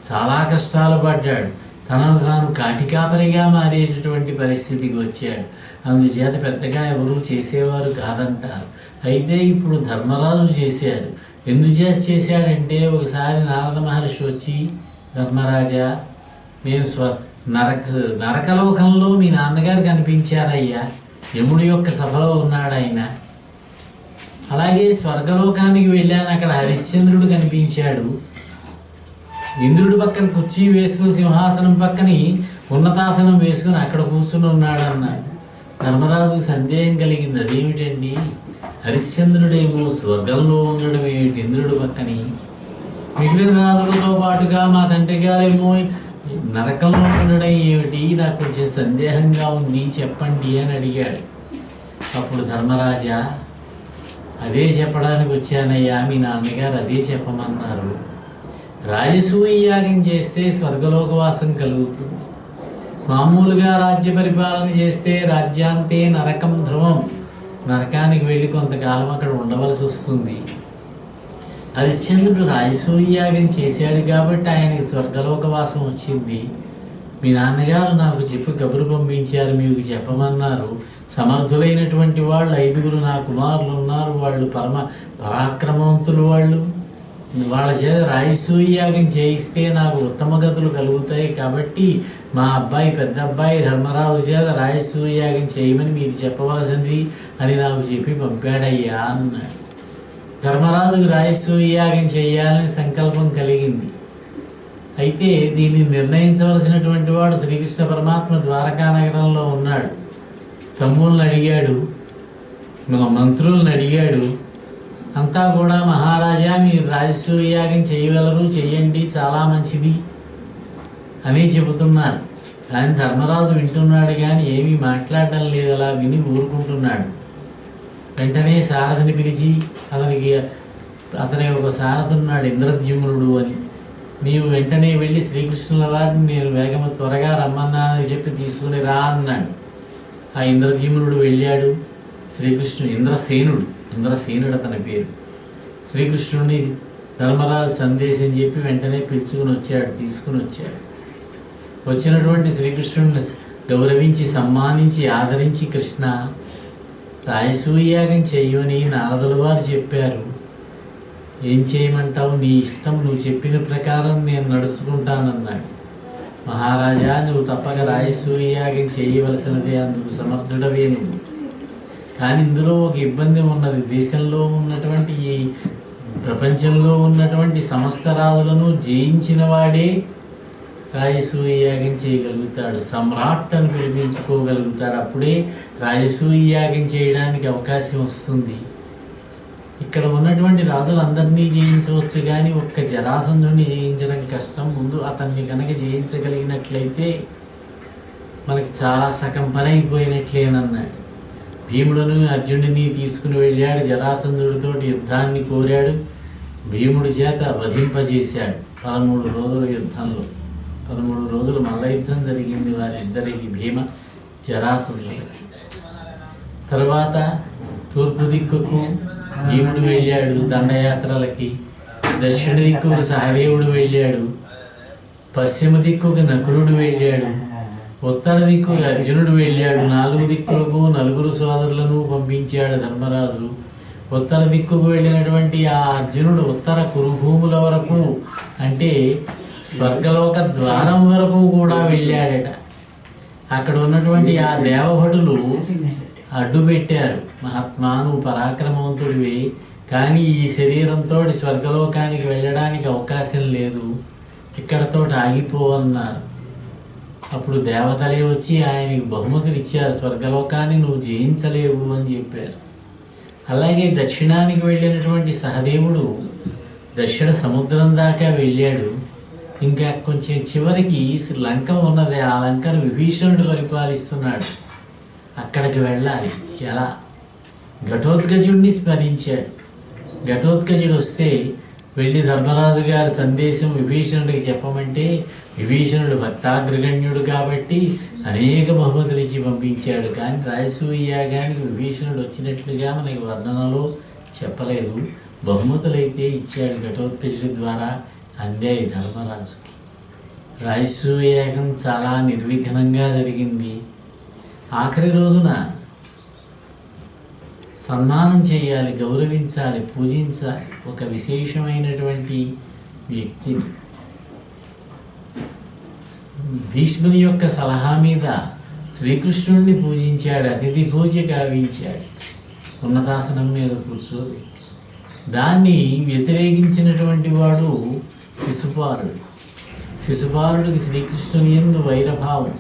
చాలా కష్టాలు పడ్డాడు. తనను తాను కాటికాపరిగా మారేటటువంటి పరిస్థితికి వచ్చాడు. అందుచేత పెద్దగా ఎవరూ చేసేవారు కాదంటారు. అయితే ఇప్పుడు ధర్మరాజు చేశాడు. ఎందుచేత చేశాడంటే, ఒకసారి నారద మహర్షి వచ్చి, ధర్మరాజా, నేను నరకలోకంలో మీ నాన్నగారు కనిపించారయ్యా, యముడి యొక్క సభలో ఉన్నాడు ఆయన. అలాగే స్వర్గలోకానికి వెళ్ళాను, అక్కడ హరిశ్చంద్రుడు కనిపించాడు. ఇంద్రుడి పక్కన కుర్చీ వేసుకుని సింహాసనం పక్కని ఉన్నతాసనం వేసుకుని అక్కడ కూర్చుని ఉన్నాడు అన్నాడు. ధర్మరాజుకు సందేహం కలిగింది. అదేమిటండి, హరిశ్చంద్రుడేమో స్వర్గంలో ఉండడం ఏమిటి ఇంద్రుడి పక్కని, మిగిలిన రాజులతో పాటుగా మా తండ్రి గారేమో నరకంలో ఉండడం ఏమిటి, నాకు కొంచెం సందేహంగా ఉంది, చెప్పండి అని అడిగాడు. అప్పుడు ధర్మరాజా, అదే చెప్పడానికి వచ్చానయ్యా, మీ నాన్నగారు అదే చెప్పమన్నారు. రాజసూయ యాగం చేస్తే స్వర్గలోకవాసం కలుగుతుంది. మామూలుగా రాజ్య పరిపాలన చేస్తే రాజ్యాంతే నరకం ధ్రువం, నరకానికి వెళ్ళి కొంతకాలం అక్కడ ఉండవలసి వస్తుంది. హరిశ్చంద్రుడు రాజసూయ యాగం చేశాడు కాబట్టి ఆయనకి స్వర్గలోకవాసం వచ్చింది. మీ నాన్నగారు నాకు చెప్పి కబురు పంపించారు, మీకు చెప్పమన్నారు. సమర్థులైనటువంటి వాళ్ళు 5 నా కుమారులు ఉన్నారు, వాళ్ళు పరాక్రమవంతులు. వాళ్ళ చేత రాజసూయ యాగం చేయిస్తే నాకు ఉత్తమ గతులు కలుగుతాయి. కాబట్టి మా అబ్బాయి, పెద్ద అబ్బాయి ధర్మరాజు చేత రాజసూయ యాగం చేయమని మీరు చెప్పవలసింది అని నాకు చెప్పి పంపాడయ్యా అన్నాడు. ధర్మరాజుకు రాజసూయ యాగం చేయాలని సంకల్పం కలిగింది. అయితే దీన్ని నిర్ణయించవలసినటువంటి వాడు శ్రీకృష్ణ పరమాత్మ ద్వారకా నగరంలో ఉన్నాడు. తమ్ముళ్ళని అడిగాడు, మంత్రులను అడిగాడు. అంతా కూడా మహారాజా, మీరు రాజసూయ యాగం చేయగలరు, చెయ్యండి, చాలా మంచిది అని చెబుతున్నారు. కానీ ధర్మరాజు వింటున్నాడు కానీ ఏమీ మాట్లాడడం లేదు, అలా విని ఊరుకుంటున్నాడు. వెంటనే సారథిని పిలిచి, అతని ఒక సారథున్నాడు ఇంద్రద్యుమ్నుడు అని, నీవు వెంటనే వెళ్ళి శ్రీకృష్ణుల వారిని నేను త్వరగా రమ్మన్నానని చెప్పి తీసుకుని రా అన్నాడు. ఆ ఇంద్రద్యుమ్నుడు వెళ్ళాడు. శ్రీకృష్ణుడు ఇంద్రసేనుడు అతని పేరు. శ్రీకృష్ణుడిని ధర్మరాజు సందేశం చెప్పి వెంటనే పిలుచుకుని వచ్చాడు, తీసుకుని వచ్చాడు. వచ్చినటువంటి శ్రీకృష్ణుడిని గౌరవించి సమ్మానించి ఆదరించి, కృష్ణ, రాజసూయ యాగం చేయమని నారదుల వారు చెప్పారు, ఏం చేయమంటావు, నీ ఇష్టం, నువ్వు చెప్పిన ప్రకారం నేను నడుచుకుంటానన్నాడు. మహారాజా, నువ్వు తప్పక రాజసూయ యాగం చేయవలసినదే, అందుకు సమర్థుడవే నువ్వు. కానీ ఇందులో ఒక ఇబ్బంది ఉన్నది. దేశంలో ఉన్నటువంటి ఈ ప్రపంచంలో ఉన్నటువంటి సమస్త రాజులను జయించిన వాడే రాజసూయ యాగం చేయగలుగుతాడు, సమ్రాట్ అని పిలిపించుకోగలుగుతాడు. అప్పుడే రాజసూయ యాగం చేయడానికి అవకాశం వస్తుంది. ఇక్కడ ఉన్నటువంటి రాజులందరినీ జయించవచ్చు కానీ ఒక్క జరాసంధుడిని జయించడం కష్టం. ముందు అతన్ని కనుక జయించగలిగినట్లయితే మనకి చాలా సగం పని అయిపోయినట్లేనన్నాడు. భీముడును అర్జునుడిని తీసుకుని వెళ్ళాడు, జరాసంధుడితో యుద్ధాన్ని కోరాడు. భీముడి చేత వధింపజేశాడు. 13 రోజుల యుద్ధంలో 13 రోజులు మల్ల యుద్ధం జరిగింది వారిద్దరికి, భీమ జరాసంధుడికి. తర్వాత తూర్పు దిక్కుకు భీముడు వెళ్ళాడు దండయాత్రలకి, దక్షిణ దిక్కుకు సహదేవుడు వెళ్ళాడు, పశ్చిమ దిక్కుకు నకులుడు వెళ్ళాడు, ఉత్తర దిక్కుకు అర్జునుడు వెళ్ళాడు. 4 దిక్కులకు 4 సోదరులను పంపించాడు ధర్మరాజు. ఉత్తర దిక్కుకు వెళ్ళినటువంటి ఆ అర్జునుడు ఉత్తర కురుభూముల వరకు, అంటే స్వర్గలోక ద్వారం వరకు కూడా వెళ్ళాడట. అక్కడ ఉన్నటువంటి ఆ దేవభటులు అడ్డు పెట్టారు, మహాత్మా, నువ్వు పరాక్రమవంతుడివి, కానీ ఈ శరీరంతో స్వర్గలోకానికి వెళ్ళడానికి అవకాశం లేదు, ఇక్కడతో ఆగిపోవన్నారు. అప్పుడు దేవతలే వచ్చి ఆయనకి బహుమతులు ఇచ్చారు. స్వర్గలోకాన్ని నువ్వు జయించలేవు అని చెప్పారు. అలాగే దక్షిణానికి వెళ్ళినటువంటి సహదేవుడు దక్షిణ సముద్రం దాకా వెళ్ళాడు. ఇంకా కొంచెం చివరికి లంక ఉన్నది. ఆ లంకను విభీషణుడు పరిపాలిస్తున్నాడు. అక్కడికి వెళ్ళాలి. ఎలా? ఘటోత్కచుడిని స్మరించాడు. ఘటోత్కచుడు వస్తే వెళ్ళి ధర్మరాజు గారి సందేశం విభీషణుడికి చెప్పమంటే విభీషణుడు భక్తాగ్రగణ్యుడు కాబట్టి అనేక బహుమతులు ఇచ్చి పంపించాడు. కానీ రాజసూయ యాగానికి విభీషణుడు వచ్చినట్లుగా మనకి వర్ణనలో చెప్పలేదు. బహుమతులైతే ఇచ్చాడు. ఘటోత్కచుడి ద్వారా అందాయి ధర్మరాజుకి. రాజసూయ యాగం చాలా నిర్విఘ్నంగా జరిగింది. ఆఖరి రోజున సన్మానం చేయాలి, గౌరవించాలి, పూజించాలి ఒక విశేషమైనటువంటి వ్యక్తిని. భీష్ముని యొక్క సలహా మీద శ్రీకృష్ణుడిని పూజించాడు. అతిథి పూజ గావించాడు. ఉన్నతాసనం మీద కూర్చోబెట్టి దాన్ని వ్యతిరేకించినటువంటి వాడు శిశుపాలుడు. శిశుపాలుడికి శ్రీకృష్ణుని యందు వైరభావం.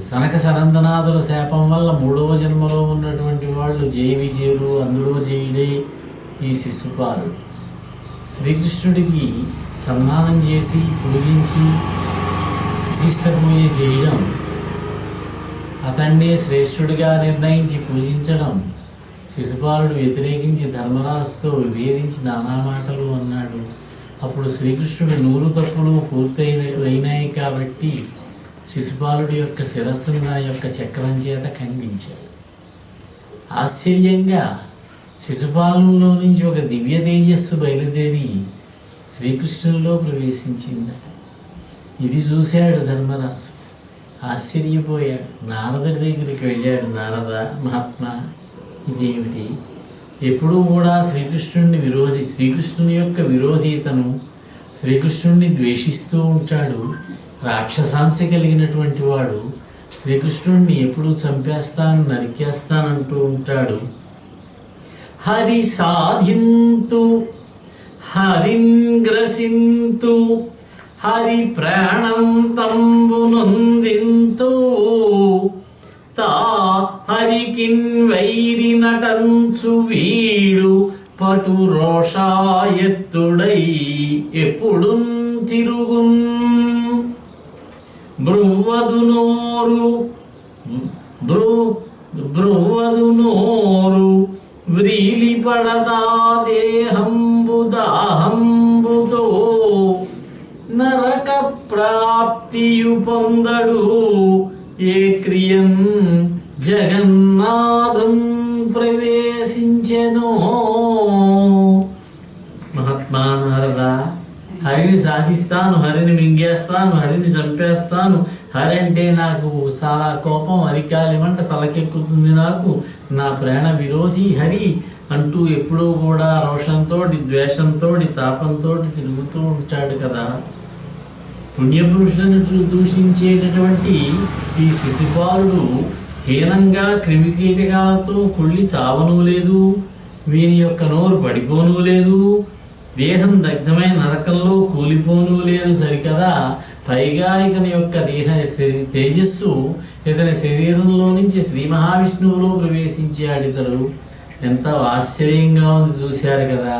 సనక సనందనాథుల శాపం వల్ల 3వ జన్మలో ఉన్నటువంటి వాళ్ళు జయ విజయులు, అందులో జయుడే ఈ శిశుపాలుడు. శ్రీకృష్ణుడికి సన్మానం చేసి పూజించి విశిష్ట పూజ చేయడం, అతన్నే శ్రేష్ఠుడిగా నిర్ణయించి పూజించడం శిశుపాలుడు వ్యతిరేకించి ధర్మరాజుతో విభేదించి నానా మాటలు అన్నాడు. అప్పుడు శ్రీకృష్ణుడు 100 తప్పులు పూర్తయినాయి కాబట్టి శిశుపాలుడి యొక్క శిరస్సును నా యొక్క చక్రం చేత ఖండించాడు. ఆశ్చర్యంగా శిశుపాలంలో నుంచి ఒక దివ్య తేజస్సు బయలుదేరి శ్రీకృష్ణుల్లో ప్రవేశించింది. ఇది చూశాడు ధర్మరాజు. ఆశ్చర్యపోయాడు. నారదుడి దగ్గరికి వెళ్ళాడు. నారద మహాత్మా, ఇదేమిటి? ఎప్పుడూ కూడా శ్రీకృష్ణుని యొక్క విరోధీతను, శ్రీకృష్ణుడిని ద్వేషిస్తూ ఉంటాడు. రాక్షసాంశ కలిగినటువంటి వాడు శ్రీకృష్ణుడిని ఎప్పుడూ చంపేస్తాను, నరికేస్తానంటూ ఉంటాడు. హరి సాధింతు హరింగ్రసింతు హరి ప్రాణం తంబునొందింతు తా హరికిన్ వైరి నటంచు వీడు పటు రోషాయత్తుడై ఎప్పుడు తిరుగున్ బ్రువదు నోరు వ్రీలి పడదా దేహంబు దాహంబుతో నరక ప్రాప్తియు పొందడు ఏ క్రియన్ జగన్నాథం ప్రవేశించెనో. మహాత్మా నారద, హరిని సాధిస్తాను, హరిని మింగేస్తాను, హరిని చంపేస్తాను, హరి అంటే నాకు చాలా కోపం, అరికాలిమంట తలకెక్కుతుంది నాకు, నా ప్రాణ విరోధి హరి అంటూ ఎప్పుడూ కూడా రోషంతో, ద్వేషంతో, తాపంతో తిరుగుతూ ఉంటాడు కదా. పుణ్యపురుషులను దూషించేటటువంటి ఈ శిశుపాలుడు హీనంగా క్రిమికీటకాలతో కుళ్ళి చావనూ లేదు, వీని యొక్క నోరు పడిపోనూ లేదు, దేహం దగ్ధమైన నరకంలో కూలిపోనూ లేదు సరికదా. పైగా ఇతని యొక్క తేజస్సు ఇతని శరీరంలో నుంచి శ్రీ మహావిష్ణువులో ప్రవేశించాడు. ఇతడు ఎంత ఆశ్చర్యంగా ఉంది చూశారు కదా.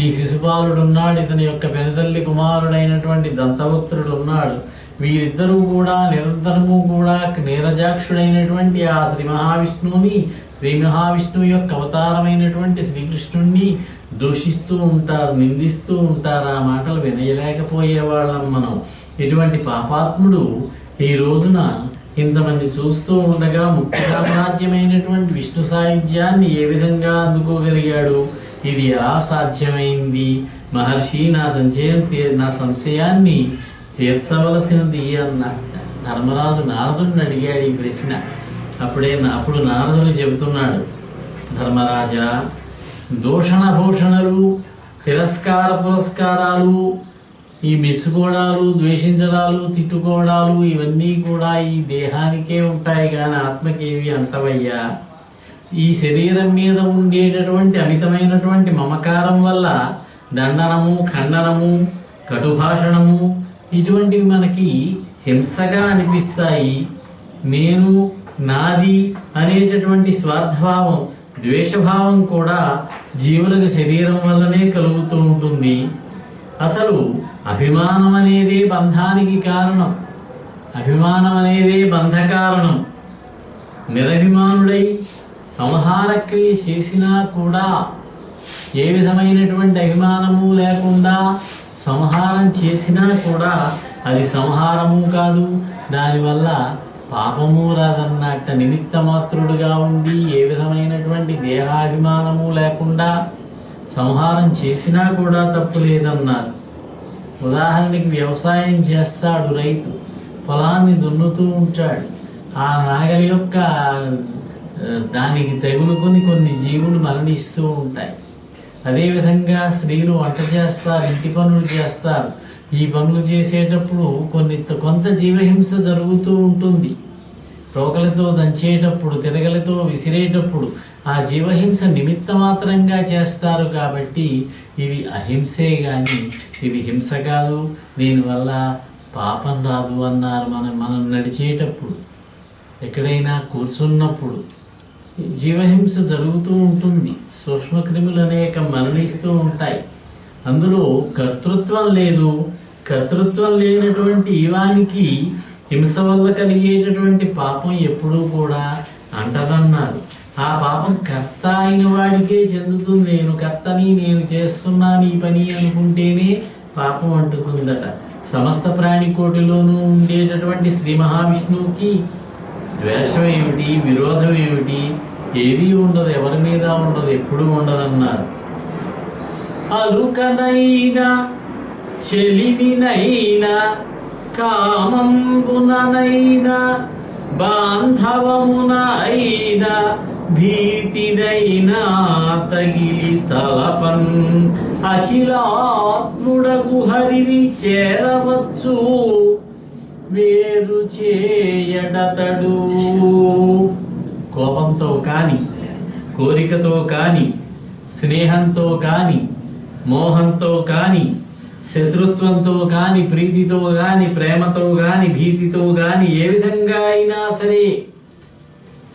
ఈ శిశుపాలుడు ఉన్నాడు, ఇతని యొక్క పెనతల్లి కుమారుడైనటువంటి దంతవక్త్రుడు ఉన్నాడు. వీరిద్దరూ కూడా నిరంతరము కూడా నీరజాక్షుడైనటువంటి ఆ శ్రీ మహావిష్ణువు యొక్క అవతారమైనటువంటి శ్రీకృష్ణుణ్ణి దూషిస్తూ ఉంటారు, నిందిస్తూ ఉంటారు. ఆ మాటలు వినయలేకపోయేవాళ్ళం మనం. ఇటువంటి పాపాత్ముడు ఈ రోజున ఇంతమంది చూస్తూ ఉండగా ముక్తి సామ్రాజ్యమైనటువంటి విష్ణు సాయుధ్యాన్ని ఏ విధంగా అందుకోగలిగాడు? ఇది ఎలా సాధ్యమైంది? మహర్షి, నా సంశయాన్ని తీర్చవలసినది అన్నాడు. ధర్మరాజు నారదుడిని అడిగాడు ఈ ప్రశ్న. అప్పుడు నారదుడు చెబుతున్నాడు, ధర్మరాజా, దూషణ భూషణలు, తిరస్కార పురస్కారాలు, ఈ మెచ్చుకోవడాలు, ద్వేషించడాలు, తిట్టుకోవడాలు ఇవన్నీ కూడా ఈ దేహానికే ఉంటాయి కానీ ఆత్మకేవి అంటవయ్యా. ఈ శరీరం మీద ఉండేటటువంటి అమితమైనటువంటి మమకారం వల్ల దండనము, ఖండనము, కటుభాషణము ఇటువంటివి మనకి హింసగా అనిపిస్తాయి. నేను నాది అనేటటువంటి స్వార్థభావం, ద్వేషభావం కూడా జీవులకు శరీరం వల్లనే కలుగుతూ ఉంటుంది. అసలు అభిమానం అనేదే బంధానికి కారణం, అభిమానం అనేదే బంధ కారణం. నిరభిమానుడై సంహారక్రియ చేసినా కూడా ఏ విధమైనటువంటి అభిమానము లేకుండా సంహారం చేసినా కూడా అది సంహారము కాదు, దానివల్ల పాపము రాదన్నట్ట. నిమిత్త మాత్రుడుగా ఉండి ఏ విధమైనటువంటి దేహాభిమానము లేకుండా సంహారం చేసినా కూడా తప్పు లేదన్నారు. ఉదాహరణకి వ్యవసాయం చేస్తాడు రైతు, పొలాన్ని దున్నుతూ ఉంటాడు. ఆ నాగలి యొక్క దానికి తగులుకొని కొన్ని జీవులు మరణిస్తూ ఉంటాయి. అదేవిధంగా స్త్రీలు వంట చేస్తారు, ఇంటి పనులు చేస్తారు. ఈ పనులు చేసేటప్పుడు కొంత జీవహింస జరుగుతూ ఉంటుంది. రోకలతో దంచేటప్పుడు, తిరగలతో విసిరేటప్పుడు ఆ జీవహింస నిమిత్త మాత్రంగా చేస్తారు. కాబట్టి ఇది అహింసే కానీ ఇది హింస కాదు, దీనివల్ల పాపం రాదు అన్నారు. మనం నడిచేటప్పుడు, ఎక్కడైనా కూర్చున్నప్పుడు జీవహింస జరుగుతూ ఉంటుంది. సూక్ష్మక్రిములు అనేక మరణిస్తూ ఉంటాయి. అందులో కర్తృత్వం లేదు. కర్తృత్వం లేనటువంటి ఈవానికి హింస వల్ల కలిగేటటువంటి పాపం ఎప్పుడూ కూడా అంటదన్నారు. ఆ పాపం కర్త అయిన వాడికే చెందుతుంది. నేను కర్తని, నేను చేస్తున్నాను ఈ పని అనుకుంటేనే పాపం అంటుతుందట. సమస్త ప్రాణికోటిలోనూ ఉండేటటువంటి శ్రీ మహావిష్ణువుకి ద్వేషం ఏమిటి, విరోధం ఏమిటి, ఏదీ ఉండదు, ఎవరి మీద ఉండదు, ఎప్పుడూ ఉండదన్నారు. అలుకనైనా చెలిమినైనా కామంబుననైనా బాంధవమున అయినా భీతినైనా తగిలి తలపన్ అఖిలాత్ముడకు హరిని చేరవచ్చు వేరు చేయడతడు. కోపంతో కాని, కోరికతో కాని, స్నేహంతో కాని, మోహంతో కాని, శత్రుత్వంతో కాని, ప్రీతితో కాని, ప్రేమతో కాని, భీతితో కాని, ఏ విధంగా అయినా సరే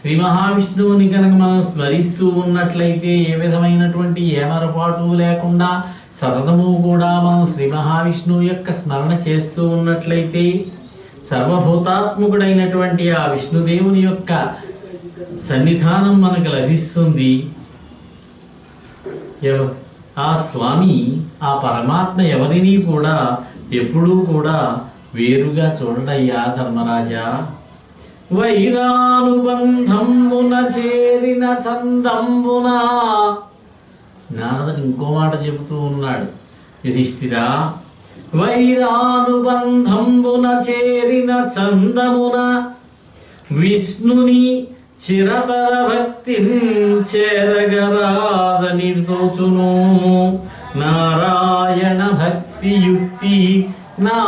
శ్రీ మహావిష్ణువుని కనుక మనం స్మరిస్తూ ఉన్నట్లయితే, ఏ విధమైనటువంటి ఏమరపాటు లేకుండా సతతము కూడా మనం శ్రీ మహావిష్ణువు యొక్క స్మరణ చేస్తూ ఉన్నట్లయితే, సర్వభూతాత్మకుడైనటువంటి ఆ విష్ణుదేవుని యొక్క సన్నిధానం మనకు లభిస్తుంది. ఆ స్వామి, ఆ పరమాత్మ ఎవరిని కూడా ఎప్పుడూ కూడా వేరుగా చూడడయ్యా ధర్మరాజా. వైరానుబంధంబున చేరిన చందంబున, నారదుడు ఇంకో మాట చెబుతూ ఉన్నాడు. యుధిష్ఠిరా, వైరానుబంధంబున చేరిన చందమున విష్ణుని చిరతర భక్తిం చేరగరాదని తోచును. నారాయణ భక్తి యుక్తి నా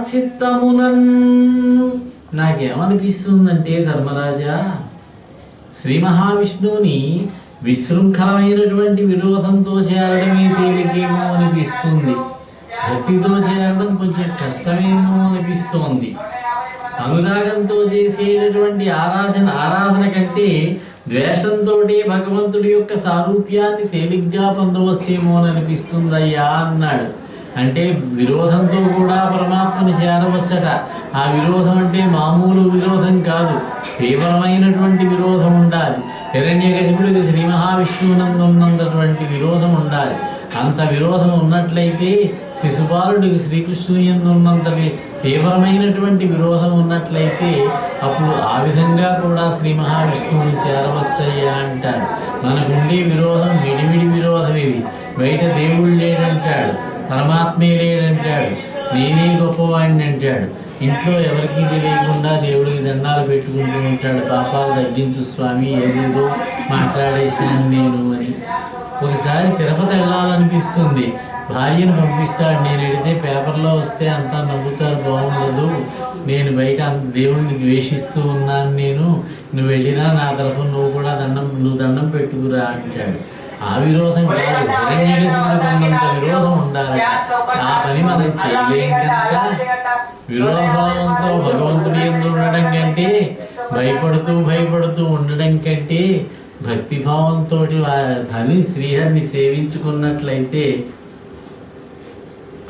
చిత్తమునన్. నాకేమనిపిస్తుందంటే ధర్మరాజా, శ్రీ మహావిష్ణువుని విశృంఖలమైనటువంటి విరోధంతో చేరడమే తేలికేమో అనిపిస్తుంది. భక్తితో చేరడం కొంచెం కష్టమేమో అనిపిస్తోంది. అనురాగంతో చేసేటటువంటి ఆరాధన కంటే ద్వేషంతో భగవంతుడి యొక్క సారూప్యాన్ని తేలిగ్గా పొందవచ్చేమో అని అనిపిస్తుందయ్యా అన్నాడు. అంటే విరోధంతో కూడా పరమాత్మని చేరవచ్చట. ఆ విరోధం అంటే మామూలు విరోధం కాదు, తీవ్రమైనటువంటి విరోధం ఉండాలి. హిరణ్యకశిపుడికి శ్రీ మహావిష్ణువునందు ఉన్నటువంటి విరోధం ఉండాలి. అంత విరోధం ఉన్నట్లయితే శిశుపాలుడికి శ్రీకృష్ణుని యందు ఉన్నంతటి తీవ్రమైనటువంటి విరోధం ఉన్నట్లయితే అప్పుడు ఆ విధంగా కూడా శ్రీ మహావిష్ణువుని చేరవచ్చయ్యా అంటారు. మనకుండే విరోధం విడివిడి విరోధం. ఇది బయట దేవుడు లేడంటాడు, పరమాత్మే లేడంటాడు, నేనే గొప్పవాడిని అంటాడు. ఇంట్లో ఎవరికీ తెలియకుండా దేవుడికి దండాలు పెట్టుకుంటూ ఉంటాడు. పాపాలు తగ్గించు స్వామి, ఏదేదో మాట్లాడేశాను నేను అని. ఒకసారి తిరుపతి వెళ్ళాలనిపిస్తుంది, భార్యను పంపిస్తాడు. నేను వెళితే పేపర్లో వస్తే అంతా నవ్వుతారు, బాగుండదు, నేను బయట దేవుణ్ణి ద్వేషిస్తూ ఉన్నాను, నువ్వు వెళ్ళినా నా తరఫున నువ్వు దండం పెట్టుకురా అంటాడు. ఆ విరోధం కాదు, హిరణ్యకశిపుడికి ఉన్నంత విరోధం ఉండాలి. ఆ పని మనం చేయలేం కనుక విరోధభావంతో భగవంతుడి యందు ఉండడం కంటే, భయపడుతూ ఉండడం కంటే భక్తిభావంతో ధని శ్రీహరిని సేవించుకున్నట్లయితే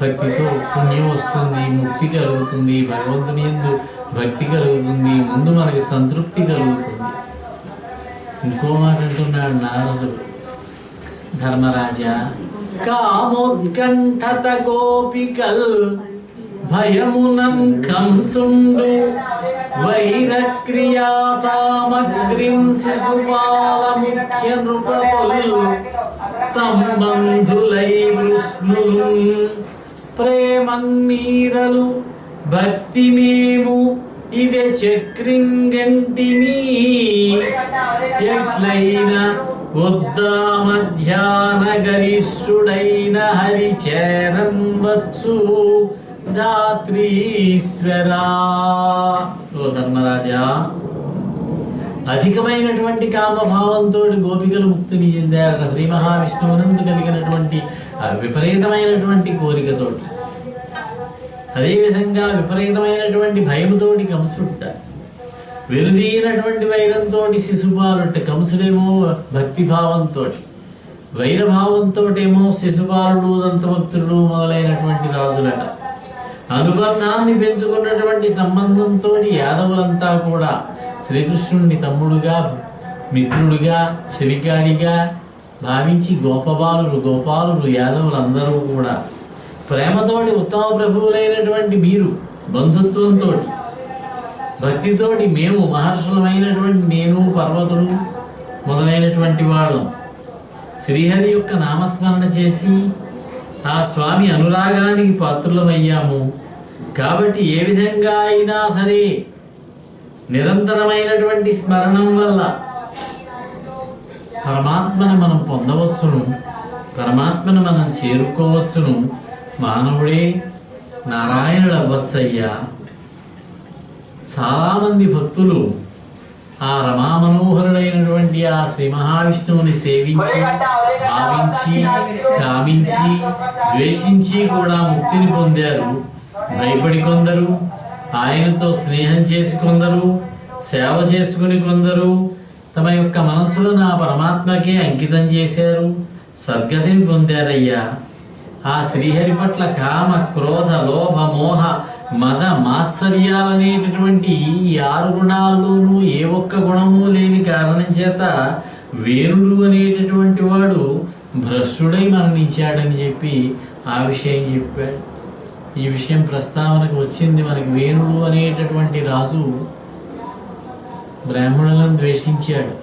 భక్తితో పుణ్యం వస్తుంది, ముక్తి కలుగుతుంది, భగవంతుని యందు భక్తి కలుగుతుంది, ముందు మనకి సంతృప్తి కలుగుతుంది. ఇంకో మాట అంటున్నాడు నారదుడు, ధర్మరాజా కామోత్కంఠత గోపికల్ భయమునం కంసుండు వైరక్రియా సామగ్రిం శిశుపాల ముఖ్య నృపముల్ సంబంధులై విష్ణులు ప్రేమన్నీరలు భక్తి మేము ఇదే చక్రింగంటిమి ఎట్లైనా ఉద్దా మధ్యాహ్న గరిష్ఠుడైన హరిచేరన్ వచ్చు దాత్రీశ్వరా. ఓ ధర్మరాజా, అధికమైనటువంటి కామభావంతో గోపికలు ముక్తిని చెందారట శ్రీ మహావిష్ణువునందు కలిగినటువంటి విపరీతమైనటువంటి కోరికతోటి. అదేవిధంగా విపరీతమైనటువంటి భయముతోటి కంసుట, వెలుదీనటువంటి వైరంతో శిశుపాలుట. కంసుడేమో భక్తిభావంతో, వైరభావంతో ఏమో శిశుపాలుడు, దంతభక్తుడు మొదలైనటువంటి రాజులట. అనుబంధాన్ని పెంచుకున్నటువంటి సంబంధంతో యాదవులంతా కూడా శ్రీకృష్ణుడిని తమ్ముడుగా, మిత్రుడుగా, చెలికాడిగా భావించి గోపాలురు యాదవులందరూ కూడా ప్రేమతోటి ఉత్తమ ప్రభువులైనటువంటి మీరు బంధుత్వంతో, భక్తితోటి మేము మహర్షులమైనటువంటి నేను, పర్వతుడు మొదలైనటువంటి వాళ్ళం శ్రీహరి యొక్క నామస్మరణ చేసి ఆ స్వామి అనురాగానికి పాత్రులమయ్యాము. కాబట్టి ఏ విధంగా అయినా సరే నిరంతరమైనటువంటి స్మరణం వల్ల పరమాత్మను మనం పొందవచ్చును, పరమాత్మను మనం చేరుకోవచ్చును. మానవుడే నారాయణుడు అవ్వచ్చయ్యా. చాలామంది భక్తులు ఆ రమామనోహరుడైనటువంటి ఆ శ్రీ మహావిష్ణువుని సేవించి, భావించి, కామించి, ద్వేషించి కూడా ముక్తిని పొందారు. భయపడి కొందరు, ఆయనతో స్నేహం చేసి కొందరు, సేవ చేసుకుని కొందరు తమ యొక్క మనస్సులను ఆ పరమాత్మకే అంకితం చేశారు, సద్గతిని పొందారయ్యా. ఆ శ్రీహరి పట్ల కామ, క్రోధ, లోభ, మోహ, మద, మాత్సర్యాలనేటటువంటి ఈ 6 గుణాల్లోనూ ఏ ఒక్క గుణము లేని కారణం చేత వేణుడు అనేటటువంటి వాడు భ్రష్టుడై మరణించాడని చెప్పి ఆ విషయం చెప్పాడు. ఈ విషయం ప్రస్తావనకు వచ్చింది. మనకి వేణుడు అనేటటువంటి రాజు బ్రాహ్మణులను ద్వేషించాడు,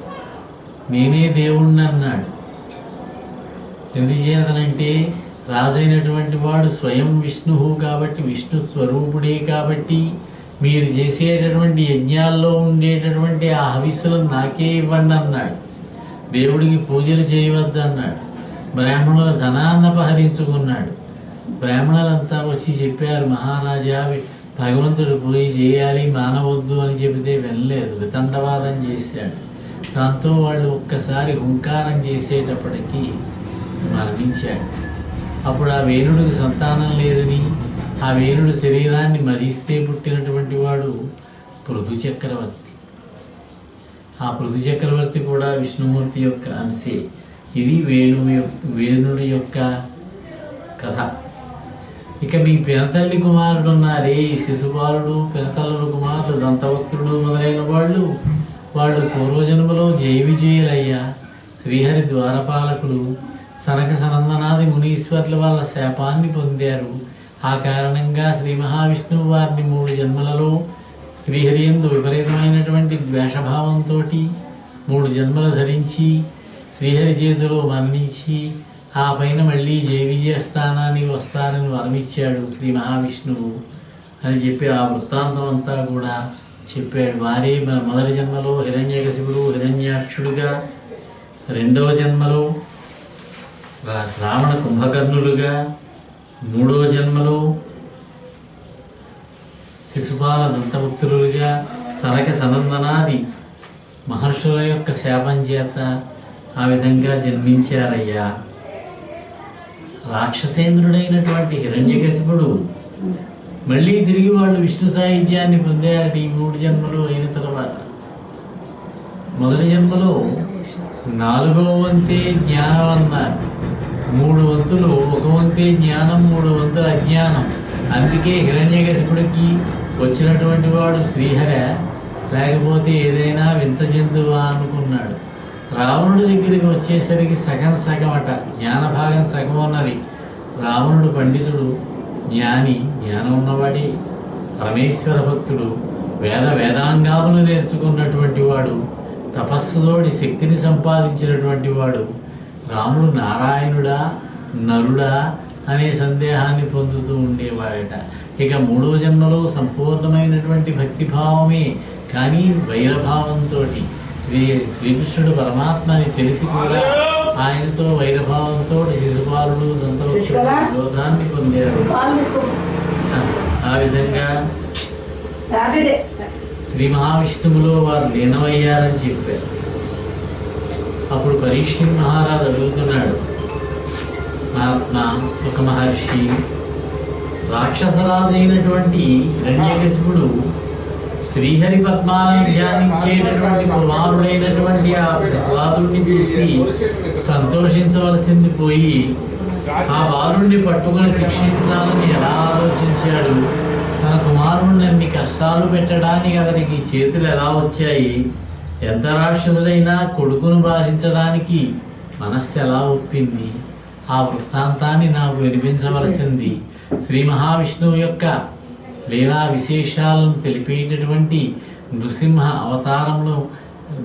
నేనే దేవుణ్ణి అన్నాడు. ఎందుచేతనంటే రాజైనటువంటి వాడు స్వయం విష్ణువు కాబట్టి, విష్ణు స్వరూపుడే కాబట్టి, మీరు చేసేటటువంటి యజ్ఞాల్లో ఉండేటటువంటి ఆ హవిస్సులను నాకే ఇవ్వండి అన్నాడు. దేవుడికి పూజలు చేయవద్దన్నాడు. బ్రాహ్మణుల ధనాన్ని అపహరించుకున్నాడు. బ్రాహ్మణులంతా వచ్చి చెప్పారు, మహారాజా భగవంతుడు పూజ చేయాలి, మానవద్దు అని చెబితే వినలేదు, వితండవాదం చేశాడు. దాంతో వాళ్ళు ఒక్కసారి హుంకారం చేసేటప్పటికీ మరణించాడు. అప్పుడు ఆ వేణుడికి సంతానం లేదని, ఆ వేణుడు శరీరాన్ని మదిస్తే పుట్టినటువంటి వాడు పృథు చక్రవర్తి. ఆ పృథు చక్రవర్తి కూడా విష్ణుమూర్తి యొక్క అంశే. ఇది వేణుడి యొక్క కథ. ఇక మీ పినతల్లి కుమారుడు ఉన్నారే, శిశుపాలుడు, పినతల్లుడు కుమారుడు దంతభక్తుడు మొదలైన వాళ్ళు పూర్వజన్మలో జయ విజయులయ్యా. శ్రీహరి ద్వారపాలకులు, సనక సనందనాది మునీశ్వర్ల వల్ల శాపాన్ని పొందారు. ఆ కారణంగా శ్రీ మహావిష్ణువు వారిని 3 జన్మలలో శ్రీహరి యందు విపరీతమైనటువంటి ద్వేషభావంతో 3 జన్మలు ధరించి శ్రీహరి చేతిలో మరణించి ఆ పైన మళ్ళీ జయ విజయ స్థానానికి వస్తారని వరమిచ్చాడు శ్రీ మహావిష్ణువు అని చెప్పి ఆ వృత్తాంతం అంతా కూడా చెప్పాడు. వారే మొదటి జన్మలో హిరణ్యకశిపుడు, హిరణ్యాక్షుడుగా, 2వ జన్మలో రావణ కుంభకర్ణులుగా, 3వ జన్మలో శిశుపాల దంతభక్తులుగా, సనక సనందనాది మహర్షుల యొక్క శాపం చేత ఆ విధంగా జన్మించారయ్యా. రాక్షసేంద్రుడైనటువంటి హిరణ్యకశిపుడు మళ్ళీ తిరిగి వాళ్ళు విష్ణు సాహిత్యాన్ని పొందారట ఈ 3 జన్మలు అయిన తర్వాత. మొదటి జన్మలో 4వ వంతే జ్ఞానం అన్నారు. 3 వంతులు, 1 వంతే జ్ఞానం, 3 వంతుల అజ్ఞానం. అందుకే హిరణ్యకశిపుడికి వచ్చినటువంటి వాడు శ్రీహర, లేకపోతే ఏదైనా వింత జంతువా అనుకున్నాడు. రావణుడి దగ్గరికి వచ్చేసరికి సగం సగం అట, జ్ఞాన భాగం సగం ఉన్నది. రావణుడు పండితుడు, జ్ఞాని, జ్ఞానం ఉన్నవాడే, పరమేశ్వర భక్తుడు, వేదాంగాములు నేర్చుకున్నటువంటి వాడు, తపస్సుతోటి శక్తిని సంపాదించినటువంటి వాడు. రాముడు నారాయణుడా నరుడా అనే సందేహాన్ని పొందుతూ ఉండేవాడట. ఇక 3వ జన్మలో సంపూర్ణమైనటువంటి భక్తిభావమే, కానీ వైరభావంతో శ్రీకృష్ణుడు పరమాత్మని తెలిసి కూడా ఆయనతో వైరభావంతో శిశుపాలుడు దంతవృక్షాన్ని పొందారు. ఆ విధంగా శ్రీ మహావిష్ణువులో వారు లీనమయ్యారని చెప్పారు. అప్పుడు పరీక్షిత్ మహారాజు అడుగుతున్నాడు, మహాత్మా సుఖ మహర్షి, రాక్షసరాజు అయినటువంటి హిరణ్యకశిపుడు శ్రీహరి పద్మాలను ధ్యానించేటటువంటి కుమారుడైనటువంటి ఆ ప్రహ్లాదుడిని చూసి సంతోషించవలసింది పోయి ఆ బాలుడిని పట్టుకుని శిక్షించాలని ఎలా ఆలోచించాడు? తన కుమారుడిని అన్ని కష్టాలు పెట్టడానికి అతనికి చేతులు ఎలా వచ్చాయి? ఎంత రాక్షసుడైనా కొడుకును బాధించడానికి మనస్సు ఎలా ఒప్పింది? ఆ వృత్తాంతాన్ని నాకు వినిపించవలసింది. శ్రీ మహావిష్ణువు యొక్క లీలా విశేషాలను తెలిపేటటువంటి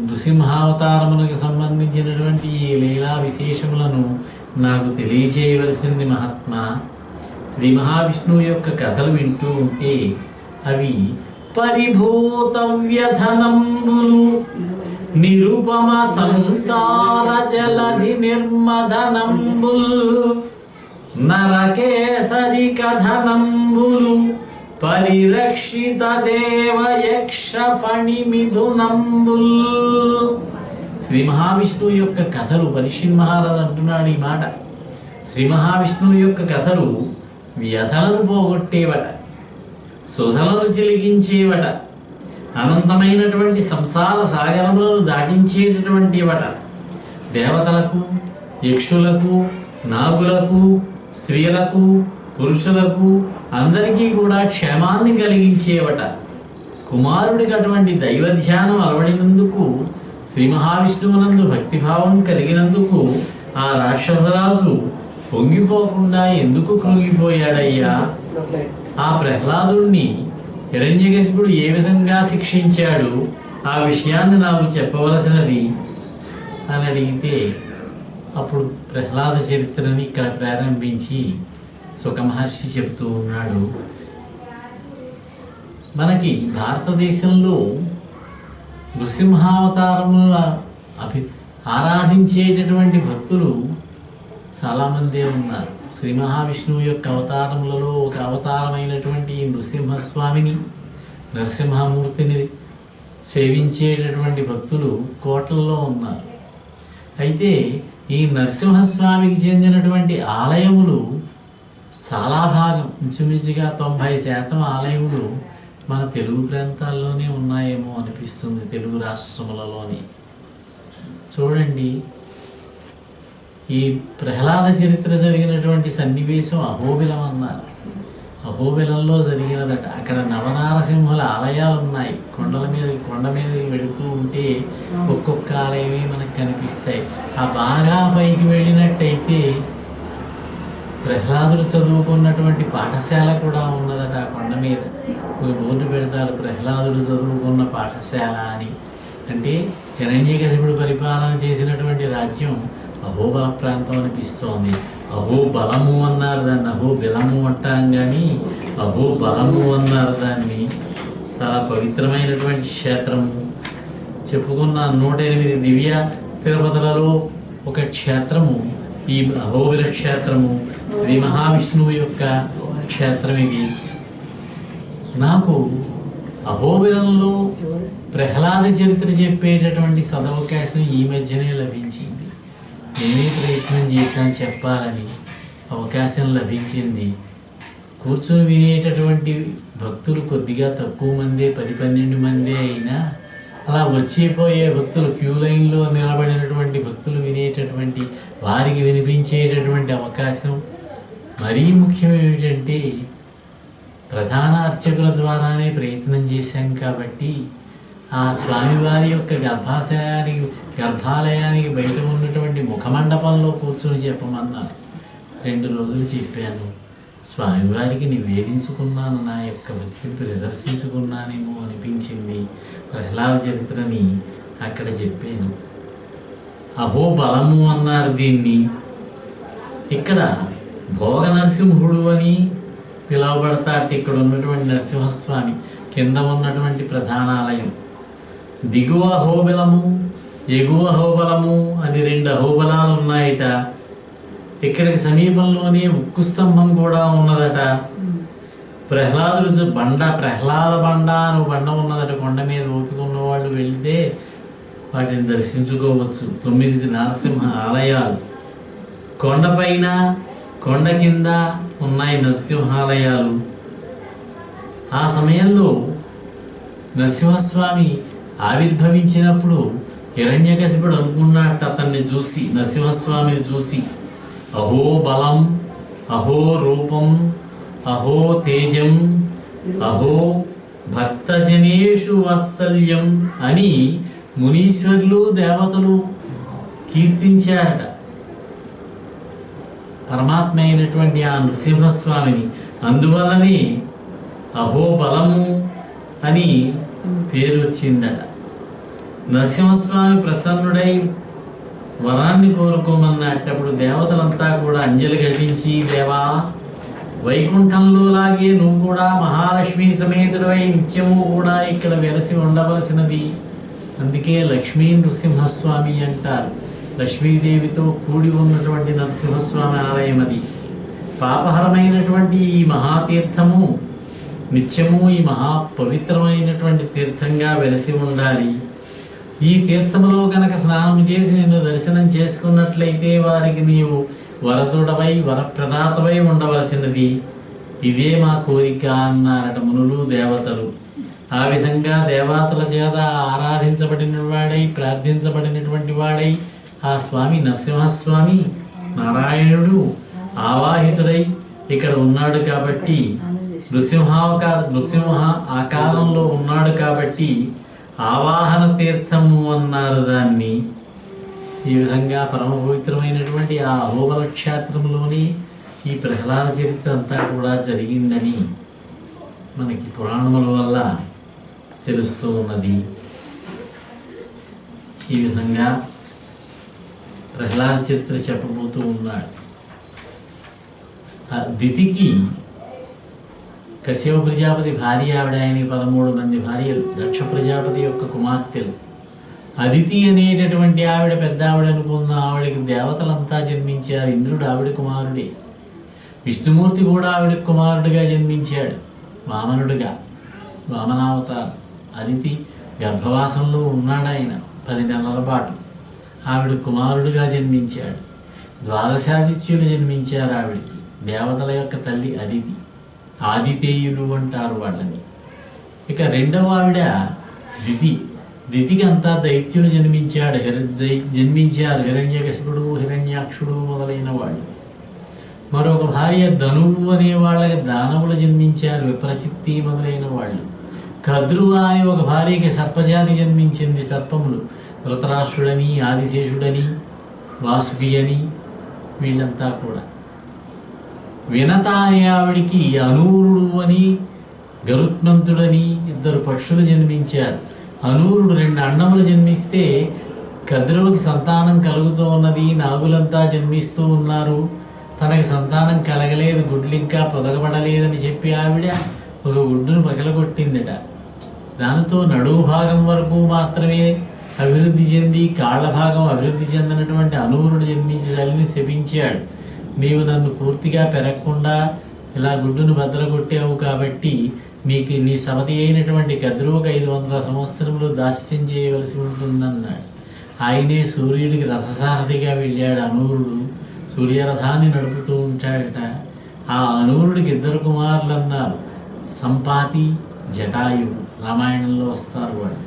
నృసింహావతారములకు సంబంధించినటువంటి ఈ లీలా విశేషములను నాకు తెలియజేయవలసింది మహాత్మా. శ్రీ మహావిష్ణువు యొక్క కథలు వింటూ ఉంటే అవి పరిభూత వ్యధనంబులు, నిరుపమ సంసార జలధి నిర్మధనంబుల్, నరకేసరి కథనంబులు, పరిరక్షిత దేవ యక్ష ఫణి మిథునంబుల్. శ్రీ మహావిష్ణువు యొక్క కథలు, పరీక్షిత్ మహారాజు అంటున్నాడు ఈ మాట. శ్రీ మహావిష్ణువు యొక్క కథలు వ్యధలను పోగొట్టేవట, సుధలను చిలికించేవట, అనంతమైనటువంటి సంసార సాగరములను దాటించేటటువంటివట. దేవతలకు, యక్షులకు, నాగులకు, స్త్రీలకు, పురుషులకు అందరికీ కూడా క్షేమాన్ని కలిగించేవట. కుమారుడికి అటువంటి దైవ ధ్యానం అలవడినందుకు, శ్రీ మహావిష్ణువునందు భక్తిభావం కలిగినందుకు ఆ రాక్షసరాజు పొంగిపోకుండా ఎందుకు కృంగిపోయాడయ్యా? ఆ ప్రహ్లాదుణ్ణి హిరణ్యకశిపుడు ఏ విధంగా శిక్షించాడు? ఆ విషయాన్ని నాకు చెప్పవలసినది అని అడిగితే, అప్పుడు ప్రహ్లాద చరిత్రని ఇక్కడ ప్రారంభించి సుఖ మహర్షి చెబుతూ ఉన్నాడు. మనకి భారతదేశంలో నృసింహావతారముల ఆరాధించేటటువంటి భక్తులు చాలామందే ఉన్నారు. శ్రీ మహావిష్ణువు యొక్క అవతారములలో ఒక అవతారమైనటువంటి నృసింహస్వామిని, నరసింహమూర్తిని సేవించేటటువంటి భక్తులు కోట్లలో ఉన్నారు. అయితే ఈ నరసింహస్వామికి చెందినటువంటి ఆలయములు చాలా భాగం, ఇంచుమించుగా 90% ఆలయములు మన తెలుగు ప్రాంతాల్లోనే ఉన్నాయేమో అనిపిస్తుంది, తెలుగు రాష్ట్రములలోనే. చూడండి, ఈ ప్రహ్లాద చరిత్ర జరిగినటువంటి సన్నివేశం అహోబిలం అన్నారు. అహోబిలంలో జరిగినదట. అక్కడ నవనారసింహుల ఆలయాలు ఉన్నాయి. కొండ మీద వెళుతూ ఉంటే ఒక్కొక్క ఆలయమే మనకు కనిపిస్తాయి. ఆ బాగా పైకి వెళ్ళినట్టయితే ప్రహ్లాదుడు చదువుకున్నటువంటి పాఠశాల కూడా ఉన్నదట. ఆ కొండ మీద ఒక బోర్డు పెడతారు, ప్రహ్లాదుడు చదువుకున్న పాఠశాల అని. అంటే హిరణ్యకశిపుడు పరిపాలన చేసినటువంటి రాజ్యం అహోబల ప్రాంతం అనిపిస్తోంది. అహోబలము అన్నారు దాన్ని, అహోబిలము అంటాం కానీ అహోబలము అన్నారు దాన్ని. చాలా పవిత్రమైనటువంటి క్షేత్రము. చెప్పుకున్న 108 దివ్య తిరుపతులలో ఒక క్షేత్రము ఈ అహోబిల క్షేత్రము. శ్రీ మహావిష్ణువు యొక్క క్షేత్రం ఇది. నాకు అహోబిలంలో ప్రహ్లాద చరిత్ర చెప్పేటటువంటి సదవకాశం ఈ మధ్యనే లభించింది. నేనే ప్రయత్నం చేశాను చెప్పాలని, అవకాశం లభించింది. కూర్చుని వినేటటువంటి భక్తులు కొద్దిగా తక్కువ మందే, 10-12 మందే అయినా అలా వచ్చిపోయే భక్తులు, క్యూ లైన్లో నిలబడినటువంటి భక్తులు వినేటటువంటి వారికి వినిపించేటటువంటి అవకాశం. మరీ ముఖ్యం ఏమిటంటే ప్రధాన అర్చకుల ద్వారానే ప్రయత్నం చేశాం కాబట్టి ఆ స్వామివారి యొక్క గర్భాలయానికి బయట ఉన్నటువంటి ముఖమండపంలో కూర్చొని చెప్పమన్నారు. 2 రోజులు చెప్పాను. స్వామివారికి నివేదించుకున్నాను, నా యొక్క భక్తిని ప్రదర్శించుకున్నానేమో అనిపించింది. ప్రహ్లాద చరిత్రని అక్కడ చెప్పాను. అహో బలము అన్నారు దీన్ని. ఇక్కడ భోగ నరసింహుడు అని పిలువబడతాడు. ఇక్కడ ఉన్నటువంటి నరసింహస్వామి కింద ఉన్నటువంటి ప్రధానాలయం. దిగువ అహోబలము, ఎగువ అహోబలము అని 2 అహోబలాలు ఉన్నాయట. ఇక్కడికి సమీపంలోనే ఉక్కు స్తంభం కూడా ఉన్నదట. ప్రహ్లాదుడు ప్రహ్లాద బండ అని బండ ఉన్నదట. కొండ మీద ఓపిక ఉన్నవాళ్ళు వెళితే వాటిని దర్శించుకోవచ్చు. 9 నరసింహ ఆలయాలు కొండపైన, కొండ కింద ఉన్నాయి నరసింహాలయాలు. ఆ సమయంలో నరసింహస్వామి ఆవిర్భవించినప్పుడు హిరణ్యకశిపుడు అనుకున్నట్టు అతన్ని చూసి, నరసింహస్వామిని చూసి, అహో బలం, అహో రూపం, అహో తేజం, అహో భక్తజనేషు వాత్సల్యం అని మునీశ్వరులు దేవతలు కీర్తించారట పరమాత్మ అయినటువంటి ఆ నృసింహస్వామిని. అందువల్లనే అహో బలము అని పేరు వచ్చిందట. నరసింహస్వామి ప్రసన్నుడై వరాన్ని కోరుకోమన్నప్పుడు దేవతలంతా కూడా అంజలి ఘటించి, దేవా వైకుంఠంలో లాగే నువ్వు కూడా మహాలక్ష్మి సమేతుడై నిత్యము కూడా ఇక్కడ వెలసి ఉండవలసినది. అందుకే లక్ష్మీ నృసింహస్వామి అంటారు. లక్ష్మీదేవితో కూడి ఉన్నటువంటి నరసింహస్వామి ఆలయం అది. పాపహరమైనటువంటి ఈ మహాతీర్థము నిత్యము ఈ మహా పవిత్రమైనటువంటి తీర్థంగా వెలసి ఉండాలి. ఈ తీర్థములో కనుక స్నానం చేసి నిన్ను దర్శనం చేసుకున్నట్లయితే వారికి నీవు వరదుడవై వరప్రదాతవై ఉండవలసినది. ఇదే మా కోరిక అన్నారట మునులు దేవతలు. ఆ విధంగా దేవతల చేత ఆరాధించబడిన వాడై, ప్రార్థించబడినటువంటి వాడై ఆ స్వామి నరసింహస్వామి నారాయణుడు ఆవాహితుడై ఇక్కడ ఉన్నాడు కాబట్టి, నృసింహ ఆకారంలో ఉన్నాడు కాబట్టి ఆవాహన తీర్థము అన్నారు దాన్ని. ఈ విధంగా పరమ పవిత్రమైనటువంటి ఆ అహోబల క్షేత్రంలోని ఈ ప్రహ్లాద చరిత్ర అంతా కూడా జరిగిందని మనకి పురాణముల వల్ల తెలుస్తూ ఉన్నది. ఈ విధంగా ప్రహ్లాద చరిత్ర చెప్పబోతూ ఉన్నాడు. దితికి కశ్యప ప్రజాపతి భార్య ఆవిడ, ఆయనకి 13 మంది భార్యలు, దక్ష ప్రజాపతి యొక్క కుమార్తెలు. అదితి అనేటటువంటి ఆవిడ పెద్ద ఆవిడ అనుకున్న ఆవిడకి దేవతలంతా జన్మించారు. ఇంద్రుడు ఆవిడ కుమారుడే. విష్ణుమూర్తి కూడా ఆవిడ కుమారుడిగా జన్మించాడు, వామనుడిగా, వామనావతారం. అదితి గర్భవాసంలో ఉన్నాడు ఆయన 10 నెలల పాటు. ఆవిడ కుమారుడిగా జన్మించాడు. ద్వాదశాదిత్యులు జన్మించారు ఆవిడికి. దేవతల యొక్క తల్లి అదితి, ఆదితేయులు అంటారు వాళ్ళని. ఇక రెండవ ఆవిడ దితి. దితికి అంతా దైత్యులు జన్మించారు. హిరణ్యకశిపుడు, హిరణ్యాక్షుడు మొదలైన వాళ్ళు. మరొక భార్య ధనువు అనే వాళ్ళకి దానవులు జన్మించారు, విప్రచిత్తి మొదలైన వాళ్ళు. కద్రువ అని ఒక భార్యకి సర్పజాతి జన్మించింది, సర్పములు. ధృతరాష్ట్రుడని, ఆదిశేషుడని, వాసుకి అని వీళ్ళంతా కూడా. వినత అనే ఆవిడికి అనూరుడు అని, గరుత్మంతుడని 2 పక్షులు జన్మించారు. అనూరుడు 2 అండములు జన్మిస్తే కద్రువకి సంతానం కలుగుతూ ఉన్నది. నాగులంతా జన్మిస్తూ ఉన్నారు, తనకి సంతానం కలగలేదు, గుడ్లు ఇంకా పొదగబడలేదని చెప్పి ఆవిడ ఒక గుడ్డును పగలగొట్టిందట. దానితో నడువు భాగం వరకు మాత్రమే అభివృద్ధి చెంది, కాళ్ళ భాగం అభివృద్ధి చెందినటువంటి అనూరుడు జన్మించి తల్లిని శపించాడు. నీవు నన్ను పూర్తిగా పెరగకుండా ఇలా గుడ్డును బద్దలగొట్టావు కాబట్టి నీకు నీ సవతి అయినటువంటి కద్రువుకు 500 సంవత్సరములు దాస్యం చేయవలసి ఉంటుందన్నాడు. ఆయనే సూర్యుడికి రథసారథిగా వెళ్ళాడు. అనూరుడు సూర్యరథాన్ని నడుపుతూ ఉంటాడట. ఆ అనూరుడికి 2 కుమారులు అన్నారు, సంపాతి, జటాయువు. రామాయణంలో వస్తారు వాళ్ళు.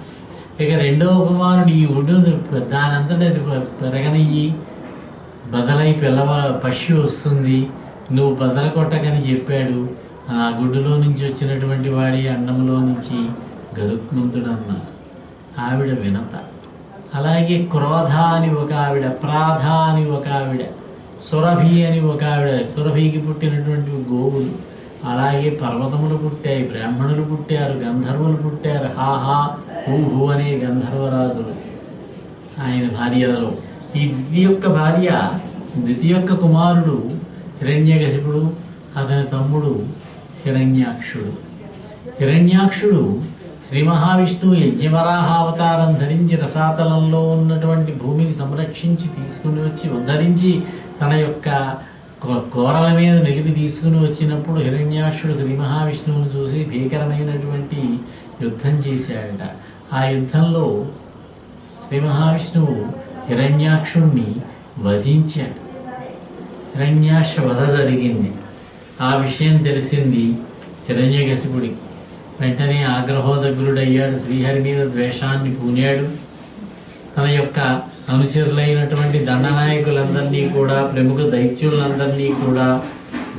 ఇక 2వ కుమారుడు ఈ ఒడ్డును దానంతటా పెరగనయ్యి బదలై పక్షి వస్తుంది, నువ్వు బదల కొట్టకని చెప్పాడు. ఆ గుడ్డులో నుంచి వచ్చినటువంటి వాడి అండంలో నుంచి గరుత్మంతుడు అన్నారు. ఆవిడ వినత. అలాగే క్రోధ అని ఒక ఆవిడ, ప్రాధ అని ఒక ఆవిడ, సురభి అని ఒక ఆవిడ. సురభికి పుట్టినటువంటి గోవులు. అలాగే పర్వతములు పుట్టాయి, బ్రాహ్మణులు పుట్టారు, గంధర్వులు పుట్టారు. హాహా ఊహు అనే గంధర్వరాజులు ఆయన భార్యలలో. ఈ యొక్క భార్య ద్వితీయ కుమారుడు హిరణ్యకశిపుడు, అతని తమ్ముడు హిరణ్యాక్షుడు. హిరణ్యాక్షుడు శ్రీ మహావిష్ణువు యజ్ఞవరాహావతారం ధరించి రసాతలంలో ఉన్నటువంటి భూమిని సంరక్షించి తీసుకుని వచ్చి ఉద్ధరించి తన యొక్క కోరల మీద నిలిపి తీసుకుని వచ్చినప్పుడు హిరణ్యాక్షుడు శ్రీ మహావిష్ణువును చూసి భీకరమైనటువంటి యుద్ధం చేశాడట. ఆ యుద్ధంలో శ్రీ మహావిష్ణువు హిరణ్యాక్షుణ్ణి వధించాడు. హిరణ్యాక్ష వధ జరిగింది. ఆ విషయం తెలిసింది హిరణ్యకశిపుడికి. వెంటనే ఆగ్రహోదగ్రుడయ్యాడు. శ్రీహరి మీద ద్వేషాన్ని పూనాడు. తన యొక్క అనుచరులైనటువంటి దండనాయకులందరినీ కూడా, ప్రముఖ దైత్యులందరినీ కూడా,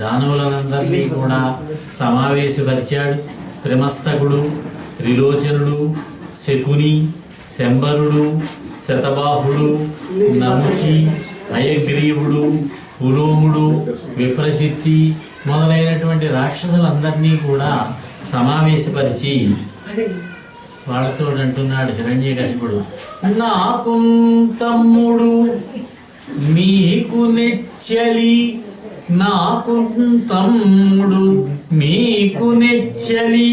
దానవులందరినీ కూడా సమావేశపరిచాడు. త్రిమస్తకుడు, త్రిలోచనుడు, శకుని, శంబరుడు, శతబాహుడు, నముచి, హయగ్రీవుడు, పులోముడు, విప్రచిత్తి మొదలైనటువంటి రాక్షసులందరినీ కూడా సమావేశపరిచి వాళ్ళతో అంటున్నాడు హిరణ్యకశిపుడు, నాకు తమ్ముడు మీకు నెచ్చలి, నాకు తమ్ముడు మీకు నెచ్చలి,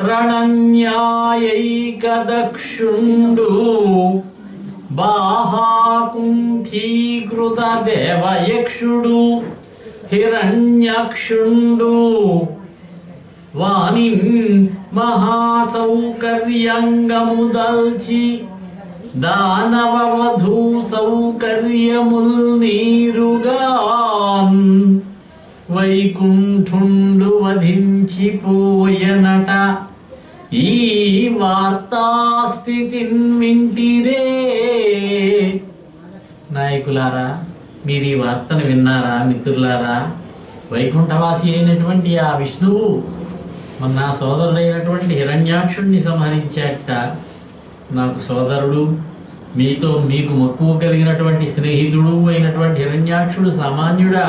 రణన్యాయైక దక్షుండు, బాహాకుంఠీకృత దేవయక్షుడు, హిరణ్యాక్షుండు, వాణి మహాసౌకర్యంగముదల్చి, దానవవధూ సౌకర్యముల్ నీరుగాన్, వైకుంఠుండు వధించిపోయనట. ఈ వార్తాస్థితిన్ వింటిరే. నాయకులారా, మీరు ఈ వార్తను విన్నారా? మిత్రులారా, వైకుంఠవాసి అయినటువంటి ఆ విష్ణువు మొన్న సోదరుడైనటువంటి హిరణ్యాక్షుణ్ణి సంహరించాట. నాకు సోదరుడు, మీకు మక్కువ కలిగినటువంటి స్నేహితుడు అయినటువంటి హిరణ్యాక్షుడు సామాన్యుడా?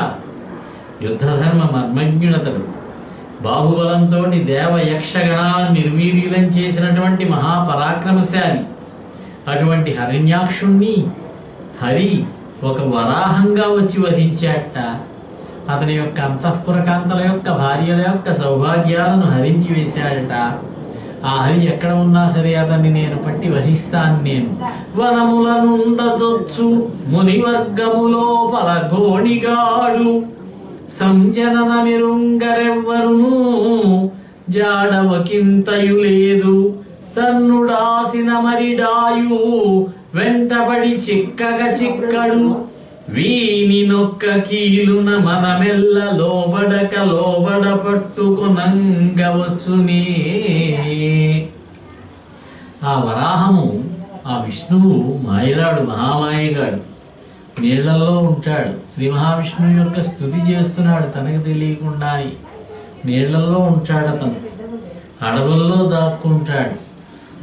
యుద్ధధర్మ మర్మజ్ఞుడతడు. బాహుబలంతో దేవ యక్షగణాలను నిర్వీర్యులం చేసినటువంటి మహాపరాక్రమశాలి. అటువంటి హిరణ్యాక్షుణ్ణి హరి ఒక వరాహంగా వచ్చి వధించాట. అతని యొక్క అంతఃపుర కాంతల యొక్క భార్యల యొక్క సౌభాగ్యాలను హరించి వేశాడట. ఆ హరి ఎక్కడ ఉన్నా సరే అతన్ని నేను పట్టి వధిస్తాను. నేను వనముల నుండచొచ్చు మునివర్గములోపల గోణిగాడు, సంజనన మెరుంగరెవ్వరును జాడవకింతయు లేదు, తన్నుడాసిన మరిడాయు వెంటబడి చిక్కగ చిక్కడు, వీని నొక్క కీలున మనమెల్ల లోబడ పట్టుకునంగవచ్చునే. ఆ వరాహము, ఆ విష్ణువు మాయలాడు, మహామాయగాడు. నీళ్లలో ఉంటాడు. శ్రీ మహావిష్ణువు యొక్క స్తుతి చేస్తున్నాడు తనకు తెలియకుండా. నీళ్లలో ఉంటాడు అతను. అడవుల్లో దాక్కుంటాడు.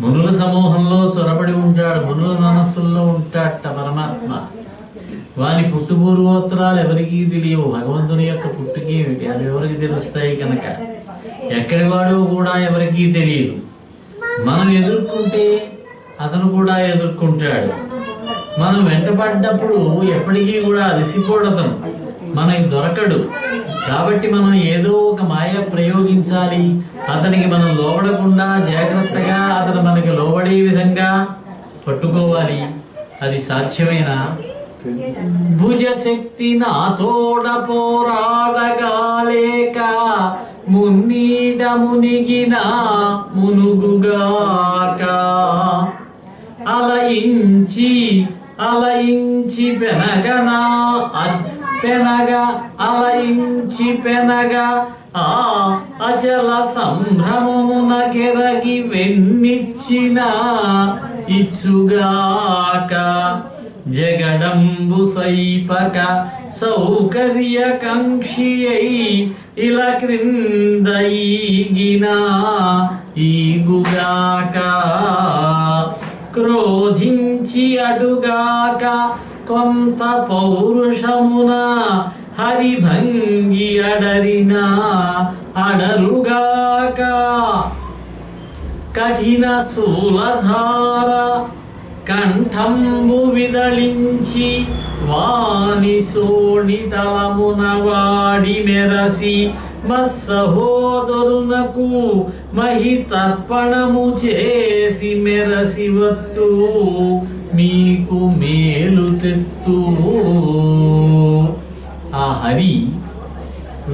మునుల సమూహంలో చొరబడి ఉంటాడు. మునుల మనస్సుల్లో ఉంటాడట పరమాత్మ. వాని పుట్టుపూర్వోత్తరాలు ఎవరికీ తెలియవు. భగవంతుని యొక్క పుట్టుకేమిటి అవి ఎవరికి తెలుస్తాయి కనుక ఎక్కడి వాడో కూడా ఎవరికీ తెలియదు. మనం ఎదుర్కొంటే అతను కూడా ఎదుర్కొంటాడు. మనం వెంటపడ్డప్పుడు ఎప్పటికీ కూడా అలసిపోడతను, మనకి దొరకడు. కాబట్టి మనం ఏదో ఒక మాయ ప్రయోగించాలి. అతనికి మనం లోబడకుండా జాగ్రత్తగా అతను మనకి లోబడే విధంగా పట్టుకోవాలి. అది సాధ్యమేనా? భుజశక్తి నాతోడ పోరాడగాలేక, మున్నీట మునిగిన మునుగుగాక, అలయించి అలయించి పెనగనా అలయించి పెనగా ఆ అచల సంభ్రమమున కెరగి వెన్నిచ్చిన ఇచ్చుగాక జగడంబు సైపక సౌకర్యకాంక్షియై ఇలా క్రింద ఈగిన ఈగుగాక క్రోధించి అడుగాక కొంత పౌరుషమున హరిభంగి అడరిన అడరుగాక కఠిన శూలధార కంఠంబు విదళించి వాని సోణితలమున వాడి మెరసి మత్సహోదరునకు మహితర్పణము చేసి మెరసి వత్తు మీకు మేలు తెత్తు. ఆ హరి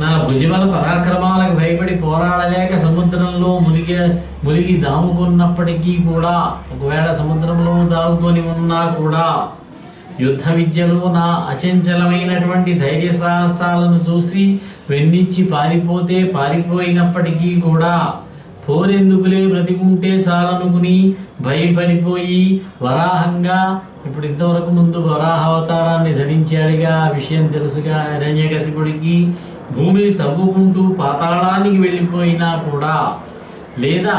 నా భుజబల పరాక్రమాలకు భయపడి పోరాడలేక సముద్రంలో మునిగి దాముకున్నప్పటికీ కూడా, ఒకవేళ సముద్రంలో దాగుకొని ఉన్నా కూడా, యుద్ధ విద్యలో నా అచంచలమైనటువంటి ధైర్య సాహసాలను చూసి వెన్నిచ్చి పారిపోయినప్పటికీ కూడా పోరెందుకులే బ్రతికుంటే చాలనుకుని భయపడిపోయి వరాహంగా, ఇప్పుడు ఇంతవరకు ముందు వరాహ అవతారాన్ని ధరించాడుగా, ఆ విషయం తెలుసుగా హిరణ్యకశిపుడికి, భూమిని తవ్వుకుంటూ పాతాళానికి వెళ్ళిపోయినా కూడా, లేదా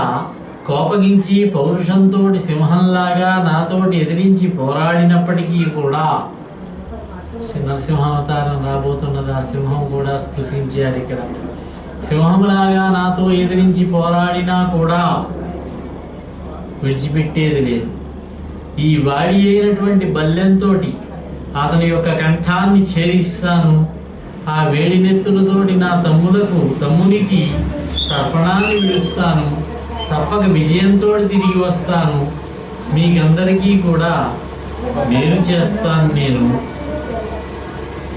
కోపగించి పౌరుషంతో సింహంలాగా నాతోటి ఎదిరించి పోరాడినప్పటికీ కూడా, నరసింహావతారం రాబోతున్నది, ఆ సింహం కూడా స్పృశించారు ఇక్కడ. సింహంలాగా నాతో ఎదిరించి పోరాడినా కూడా విడిచిపెట్టేది లేదు. ఈ వాడి అయినటువంటి బల్లెంతో అతని యొక్క కంఠాన్ని ఛేదిస్తాను. ఆ వేడి నెత్తులతోటి నా తమ్మునికి తర్పణాన్ని విడుస్తాను. తప్పక విజయంతో తిరిగి వస్తాను. మీకందరికీ కూడా మేలు చేస్తాను. నేను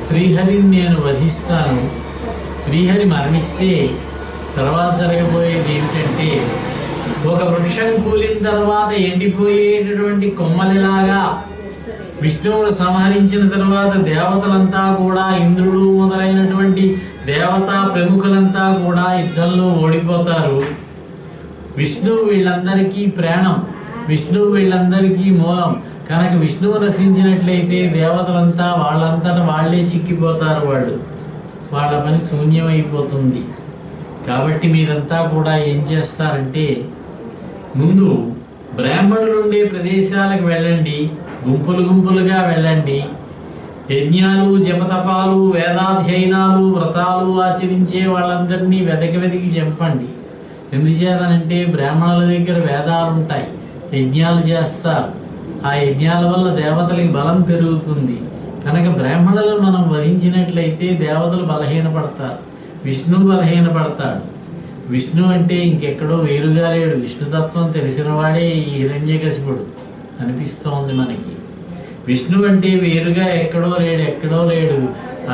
శ్రీహరిని నేను వధిస్తాను. శ్రీహరి మరణిస్తే తర్వాత జరగబోయేది ఏమిటంటే, ఒక వృక్షం కూలిన తర్వాత ఎండిపోయేటటువంటి కొమ్మలిలాగా విష్ణువును సంహరించిన తర్వాత దేవతలంతా కూడా, ఇంద్రుడు మొదలైనటువంటి దేవతా ప్రముఖులంతా కూడా యుద్ధంలో ఓడిపోతారు. విష్ణువు వీళ్ళందరికీ ప్రాణం, విష్ణువు వీళ్ళందరికీ మూలం కనుక విష్ణువు నశించినట్లయితే దేవతలంతా వాళ్ళంతటా వాళ్ళే చిక్కిపోతారు. వాళ్ళ పని శూన్యమైపోతుంది. కాబట్టి మీరంతా కూడా ఏం చేస్తారంటే, ముందు బ్రాహ్మణులు ఉండే ప్రదేశాలకు వెళ్ళండి, గుంపులుగా వెళ్ళండి. యజ్ఞాలు, జపతపాలు, వేదాధ్యయనాలు, వ్రతాలు ఆచరించే వాళ్ళందరినీ వెతికి చంపండి. ఎందుచేతనంటే బ్రాహ్మణుల దగ్గర వేదాలు ఉంటాయి, యజ్ఞాలు చేస్తారు. ఆ యజ్ఞాల వల్ల దేవతలకి బలం పెరుగుతుంది. కనుక బ్రాహ్మణులను మనం వధించినట్లయితే దేవతలు బలహీనపడతారు, విష్ణువు బలహీనపడతాడు. విష్ణు అంటే ఇంకెక్కడో వేరుగా లేడు, విష్ణుతత్వం తెలిసిన వాడే ఈ హిరణ్యకశిపుడు అనిపిస్తోంది మనకి. విష్ణు అంటే వేరుగా ఎక్కడో లేడు,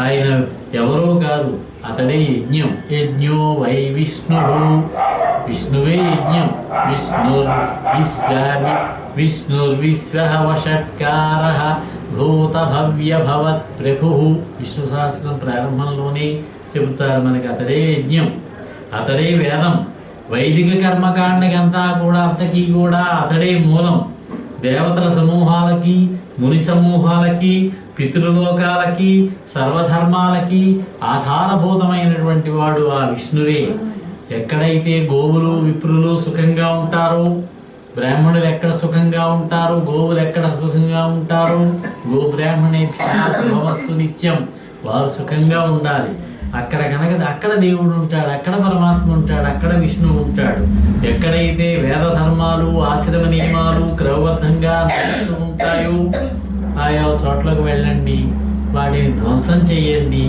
ఆయన ఎవరో కాదు, అతడే యజ్ఞం. యజ్ఞో వై విష్ణువే యజ్ఞం. విష్ణుర్విశ్వవషట్కారః భూత భవ్య భవత్ ప్రభు. విష్ణు సహస్రం ప్రారంభంలోనే చెబుతారు మనకి, అతడే యజ్ఞం, అతడే వేదం. వైదిక కర్మకాండకంతా కూడా అంతకీ కూడా అతడే మూలం. దేవతల సమూహాలకి, ముని సమూహాలకి, పితృలోకాలకి, సర్వధర్మాలకి ఆధారభూతమైనటువంటి వాడు ఆ విష్ణువే. ఎక్కడైతే గోవులు విప్రులు సుఖంగా ఉంటారో, బ్రాహ్మణులు ఎక్కడ సుఖంగా ఉంటారు, గోవులు ఎక్కడ సుఖంగా ఉంటారు, గో బ్రాహ్మణేభ్యస్తు నిత్యం, వారు సుఖంగా ఉండాలి. అక్కడ దేవుడు ఉంటాడు, అక్కడ పరమాత్మ ఉంటాడు, అక్కడ విష్ణువు ఉంటాడు. ఎక్కడైతే వేద ధర్మాలు, ఆశ్రమ నియమాలు క్రమబద్ధంగా నడుస్తూ ఉంటాయో ఆయా చోట్లకు వెళ్ళండి, వాటిని ధ్వంసం చేయండి,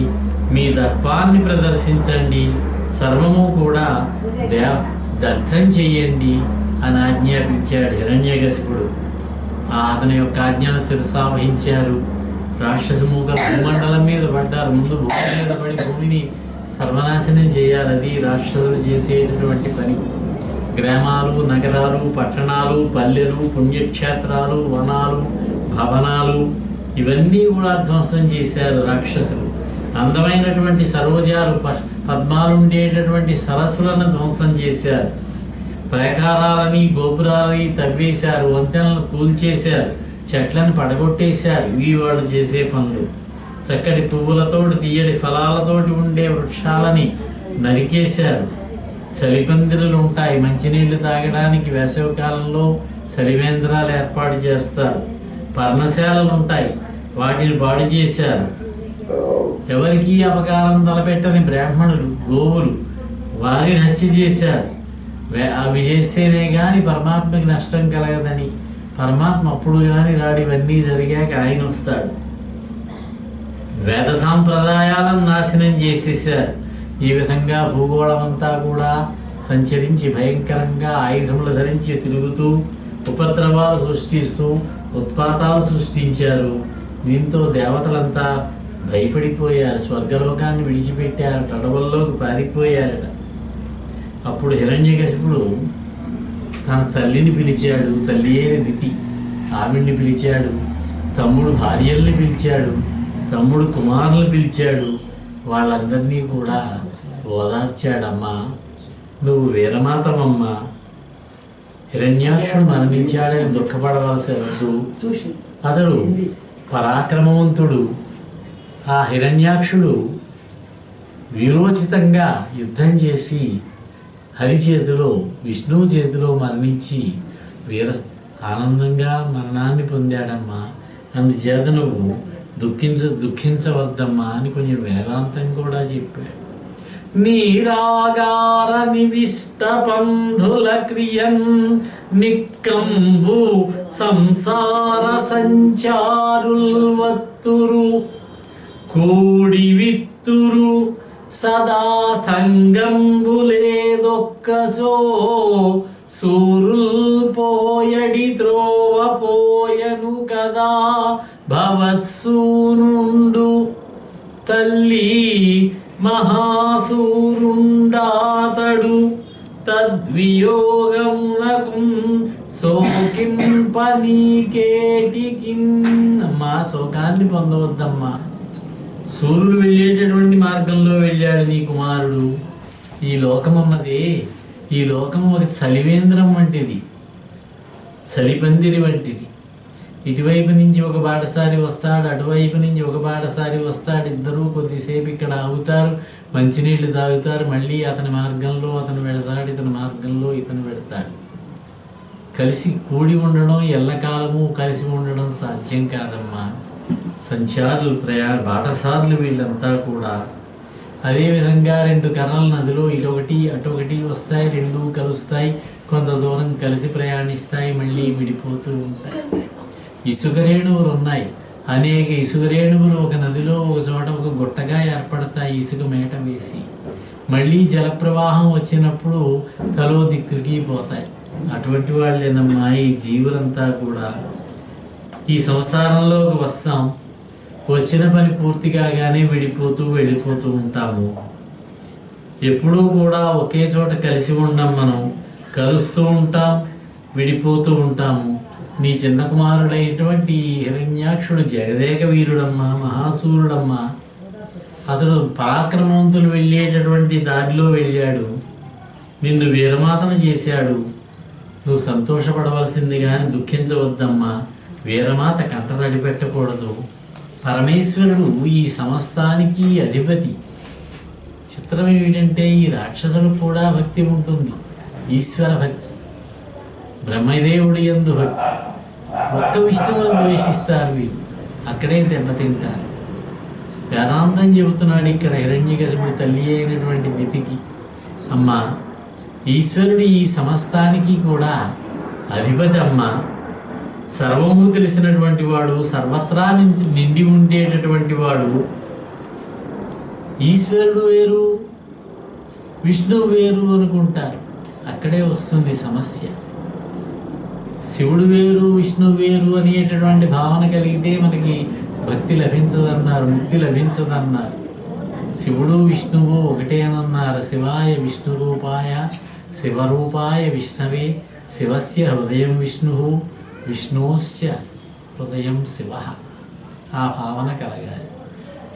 మీ దర్పాన్ని ప్రదర్శించండి, సర్వము కూడా దగ్ధం చేయండి అని ఆజ్ఞాపించాడు హిరణ్యకశిపుడు. అతని యొక్క ఆజ్ఞను శిరసావహించారు. రాక్షస మూకలు భూమండలం మీద పడ్డారు. ముందు భూమి మీద పడి భూమిని సర్వనాశనం చేయాలి, అది రాక్షసులు చేసేటటువంటి పని. గ్రామాలు, నగరాలు, పట్టణాలు, పల్లెలు, పుణ్యక్షేత్రాలు, వనాలు, భవనాలు ఇవన్నీ కూడా ధ్వంసం చేశారు రాక్షసులు. అందమైనటువంటి సరోజాలు పద్మాలు ఉండేటటువంటి సరస్సులను ధ్వంసం చేశారు. ప్రాకారాలని గోపురాలని తవ్వేశారు, వంతెనలను కూల్చేశారు, చెట్లను పడగొట్టేశారు. ఇవి వాళ్ళు చేసే పనులు. చక్కటి పువ్వులతోటి తీయటి ఫలాలతోటి ఉండే వృక్షాలని నరికేశారు. చలిపందిరులు ఉంటాయి, మంచినీళ్లు తాగడానికి వేసవికాలంలో చలివేంద్రాలు ఏర్పాటు చేస్తారు. పర్ణశాలలు ఉంటాయి, వాటిని పాడు చేశారు. ఎవరికి అపకారం తలపెట్టని బ్రాహ్మణులు, గోవులు, వారిని హత్య చేశారు. అవి చేస్తేనే కానీ పరమాత్మకి నష్టం కలగదని, పరమాత్మ అప్పుడు కానీ రాడు. ఇవన్నీ జరిగాక ఆయన వస్తాడు. వేద సాంప్రదాయాలను నాశనం చేసేసారు. ఈ విధంగా భూగోళం అంతా కూడా సంచరించి భయంకరంగా ఆయుధములు ధరించి తిరుగుతూ ఉపద్రవాలు సృష్టిస్తూ ఉత్పాతాలు సృష్టించారు. దీంతో దేవతలంతా భయపడిపోయారు, స్వర్గలోకాన్ని విడిచిపెట్టారు, అడవుల్లోకి పారిపోయారట. అప్పుడు హిరణ్యకశిపుడు తన తల్లిని పిలిచాడు, తల్లి అయిన దితి, ఆవిడ్ని పిలిచాడు. తమ్ముడు భార్యల్ని పిలిచాడు, తమ్ముడు కుమారులను పిలిచాడు. వాళ్ళందరినీ కూడా ఓదార్చాడమ్మా, నువ్వు వీరమాతమమ్మా, హిరణ్యాక్షుడు మరణించాడని దుఃఖపడవలసి వద్దు. అతడు పరాక్రమవంతుడు. ఆ హిరణ్యాక్షుడు వీరోచితంగా యుద్ధం చేసి హరి చేతిలో, విష్ణువు చేతిలో మరణించి ఆనందంగా మరణాన్ని పొందాడమ్మా. అందుచేత నువ్వు దుఃఖించవద్దమ్మా అని కొంచెం వేదాంతం కూడా చెప్పాడు. నీరాగార నివిష్ట పంధుల క్రియన్ నిక్కంబు సంసార సంచారుల్ వత్తురు కూడి విత్తురు సదా సంగంబులేదొక్కచో సూరుల్ పోయడి త్రోవ పోయను కదా భవత్సూనుండు తల్లి మహాసూరుండాతడు తద్వియోగమునకు శోకింపనీకేటికిం. అమ్మా, శోకాన్ని పొందవద్దమ్మా. సూర్యుడు వెళ్ళేటటువంటి మార్గంలో వెళ్ళాడు నీ కుమారుడు. ఈ లోకమన్నదే, ఈ లోకం ఒక చలివేంద్రం వంటిది, చలిపందిరి వంటిది. ఇటువైపు నుంచి ఒక బాటసారి వస్తాడు, అటువైపు నుంచి ఒక బాటసారి వస్తాడు. ఇద్దరూ కొద్దిసేపు ఇక్కడ ఆగుతారు, మంచినీళ్ళు తాగుతారు, మళ్ళీ అతని మార్గంలో అతను వెళతాడు, ఇతని మార్గంలో ఇతను వెళతాడు. కలిసి కూడి ఉండడం, ఎల్లకాలము కలిసి ఉండడం సాధ్యం కాదమ్మా. సంచారులు, బాటసారులు వీళ్ళంతా కూడా. అదేవిధంగా రెండు కర్రల నదిలో ఇటొకటి అటొకటి వస్తాయి, రెండు కలుస్తాయి, కొంత దూరం కలిసి ప్రయాణిస్తాయి, మళ్ళీ విడిపోతూ ఉంటాయి. ఇసుక రేణువులు ఉన్నాయి, అనేక ఇసుక రేణువులు ఒక నదిలో ఒక చోట ఒక గుట్టగా ఏర్పడతాయి ఇసుక మేట వేసి. మళ్ళీ జలప్రవాహం వచ్చినప్పుడు తలో దిక్కుకి పోతాయి. అటువంటి వాళ్ళేనమ్మా ఈ జీవులంతా కూడా. ఈ సంసారంలోకి వస్తాం, వచ్చిన పని పూర్తి కాగానే విడిపోతూ వెళ్ళిపోతూ ఉంటాము. ఎప్పుడూ కూడా ఒకే చోట కలిసి ఉండం. మనం కలుస్తూ ఉంటాం, విడిపోతూ ఉంటాము. నీ చిన్న కుమారుడైనటువంటి హిరణ్యాక్షుడు జగదేక వీరుడమ్మా, మహాసూరుడమ్మా. అతడు పరాక్రమవంతులు వెళ్ళేటటువంటి దారిలో వెళ్ళాడు, నిన్ను వీరమాతను చేశాడు. నువ్వు సంతోషపడవలసింది కానీ దుఃఖించవద్దమ్మా. వీరమాత కంట తడిపెట్టకూడదు. పరమేశ్వరుడు ఈ సమస్తానికి అధిపతి. చిత్రం ఏమిటంటే ఈ రాక్షసులకు కూడా భక్తి ఉంటుంది, ఈశ్వర భక్తి. బ్రహ్మదేవుడి యందు భక్తి. ఒక్క విష్ణువును ద్వేషిస్తారు వీళ్ళు, అక్కడే దెబ్బతింటారు. వేదాంతం చెబుతున్నాడు ఇక్కడ హిరణ్యకశిపుడి తల్లి అయినటువంటి దితికి, అమ్మ ఈశ్వరుడు ఈ సమస్తానికి కూడా అధిపతి అమ్మ. సర్వము తెలిసినటువంటి వాడు, సర్వత్రా నిండి ఉండేటటువంటి వాడు. ఈశ్వరుడు వేరు, విష్ణువు వేరు అనుకుంటారు, అక్కడే వస్తుంది సమస్య. శివుడు వేరు, విష్ణువు వేరు అనేటటువంటి భావన కలిగితే మనకి భక్తి లభించదన్నారు, ముక్తి లభించదన్నారు. శివుడు విష్ణువు ఒకటేనన్నారు. శివాయ విష్ణు రూపాయ శివరూపాయ విష్ణవే శివస్య హృదయం విష్ణు విష్ణోశ్చ హృదయం శివ, ఆ భావన కలగాలి.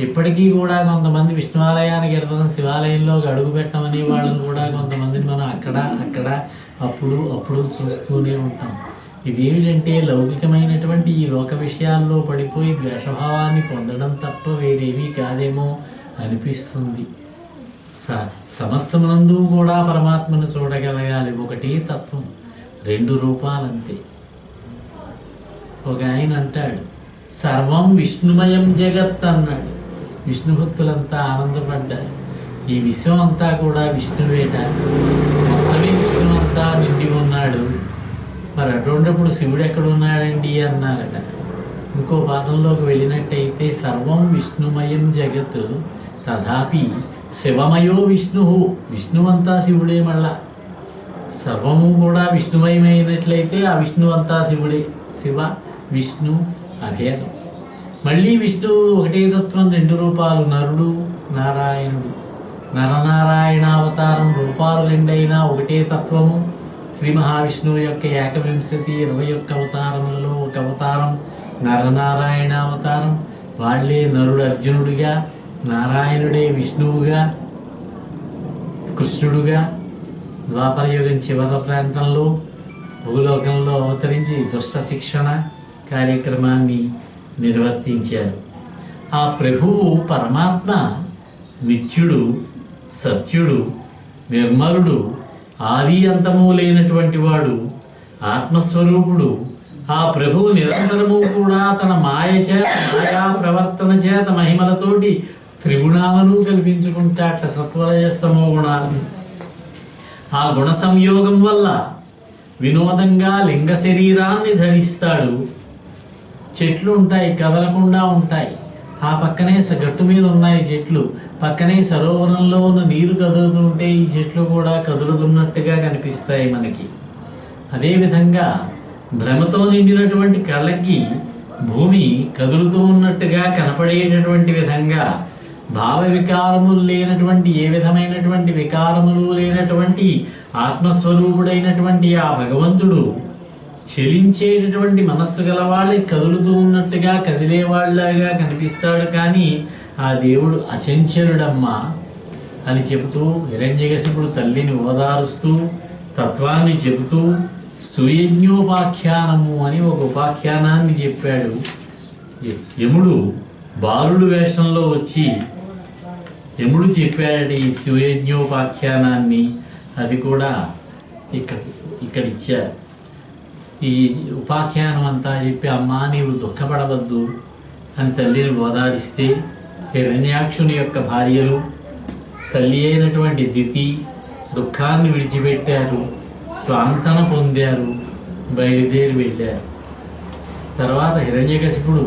ఇప్పటికీ కూడా కొంతమంది విష్ణువాలయానికి వెళ్తాం, శివాలయంలోకి అడుగు పెట్టమని వాళ్ళని కూడా కొంతమందిని మనం అక్కడ అప్పుడు చూస్తూనే ఉంటాం. ఇదేమిటంటే లౌకికమైనటువంటి ఈ లోక విషయాల్లో పడిపోయి ద్వేషభావాన్ని పొందడం తప్ప వేరేమీ కాదేమో అనిపిస్తుంది. సమస్తమునందు కూడా పరమాత్మను చూడగలగాలి. ఒకటే తత్వం, రెండు రూపాలంతే. ఒక ఆయన అంటాడు, సర్వం విష్ణుమయం జగత్ అన్నాడు. విష్ణు భక్తులంతా ఆనందపడ్డారు. ఈ విశ్వం అంతా కూడా విష్ణువేట, మొత్తమే విష్ణు అంతా నిండి ఉన్నాడు, మరి అటువంటిప్పుడు శివుడు ఎక్కడ ఉన్నాడండి అన్నారట. ఇంకో పాదంలోకి వెళ్ళినట్టయితే సర్వం విష్ణుమయం జగత్ తథాపి శివమయో విష్ణు, విష్ణువంతా శివుడే. మళ్ళా సర్వము కూడా విష్ణుమయమైనట్లయితే ఆ విష్ణు అంతా శివుడే. శివ విష్ణు అభేదం. మళ్ళీ విష్ణువు ఒకటే తత్వం, రెండు రూపాలు, నరుడు నారాయణుడు. నరనారాయణావతారం రూపాలు రెండైనా ఒకటే తత్వము. శ్రీ మహావిష్ణువు యొక్క 21 అవతారములలో ఒక అవతారం నరనారాయణ అవతారం. వాళ్ళే నరుడు అర్జునుడిగా, నారాయణుడే విష్ణువుగా, కృష్ణుడుగా ద్వాపరయుగం చివరి ప్రాంతంలో భూలోకంలో అవతరించి దుష్ట శిక్షణ కార్యక్రమాన్ని నిర్వర్తించారు. ఆ ప్రభువు పరమాత్మ నిత్యుడు, సత్యుడు, నిర్మలుడు, ఆది అంతము లేనటువంటి వాడు, ఆత్మస్వరూపుడు. ఆ ప్రభువు నిరంతరము కూడా తన మాయా ప్రవర్తన చేత మహిమలతోటి త్రిగుణాలను కల్పించుకుంటాట, సత్వరజస్తమో గుణాలను. ఆ గుణ సంయోగం వల్ల వినోదంగా లింగ శరీరాన్ని ధరిస్తాడు. చెట్లు ఉంటాయి, కదలకుండా ఉంటాయి. ఆ పక్కనే గట్టు మీద ఉన్నాయి చెట్లు, పక్కనే సరోవరంలో ఉన్న నీరు కదులుతుంటే ఈ చెట్లు కూడా కదులుతున్నట్టుగా కనిపిస్తాయి మనకి. అదేవిధంగా భ్రమతో నిండినటువంటి కళ్ళకి భూమి కదులుతూ ఉన్నట్టుగా కనపడేటటువంటి విధంగా భావ వికారములు లేనటువంటి, ఏ విధమైనటువంటి వికారములు లేనటువంటి ఆత్మస్వరూపుడైనటువంటి ఆ భగవంతుడు చెలించేటటువంటి మనస్సు గల వాళ్ళే కదులుతూ ఉన్నట్టుగా, కదిలేవాళ్ళగా కనిపిస్తాడు. కానీ ఆ దేవుడు అచంచలుడమ్మా అని చెబుతూ హిరణ్యకశిపుడు తల్లిని ఓదారుస్తూ తత్వాన్ని చెబుతూ సుయజ్ఞోపాఖ్యానము అని ఒక ఉపాఖ్యానాన్ని చెప్పాడు. యముడు బాలుడు వేషంలో వచ్చి యముడు చెప్పాడట ఈ సుయజ్ఞోపాఖ్యానాన్ని. అది కూడా ఇక్కడ ఇచ్చారు. ఈ ఉపాఖ్యానం అంతా చెప్పి, అమ్మా నీవు దుఃఖపడవద్దు అని తల్లిని ఓదారిస్తే హిరణ్యాక్షుని యొక్క భార్యలు తల్లి అయినటువంటి దితి దుఃఖాన్ని విడిచిపెట్టారు, స్వాంతన పొందారు, బయలుదేరి వెళ్ళారు. తర్వాత హిరణ్యకశిపుడు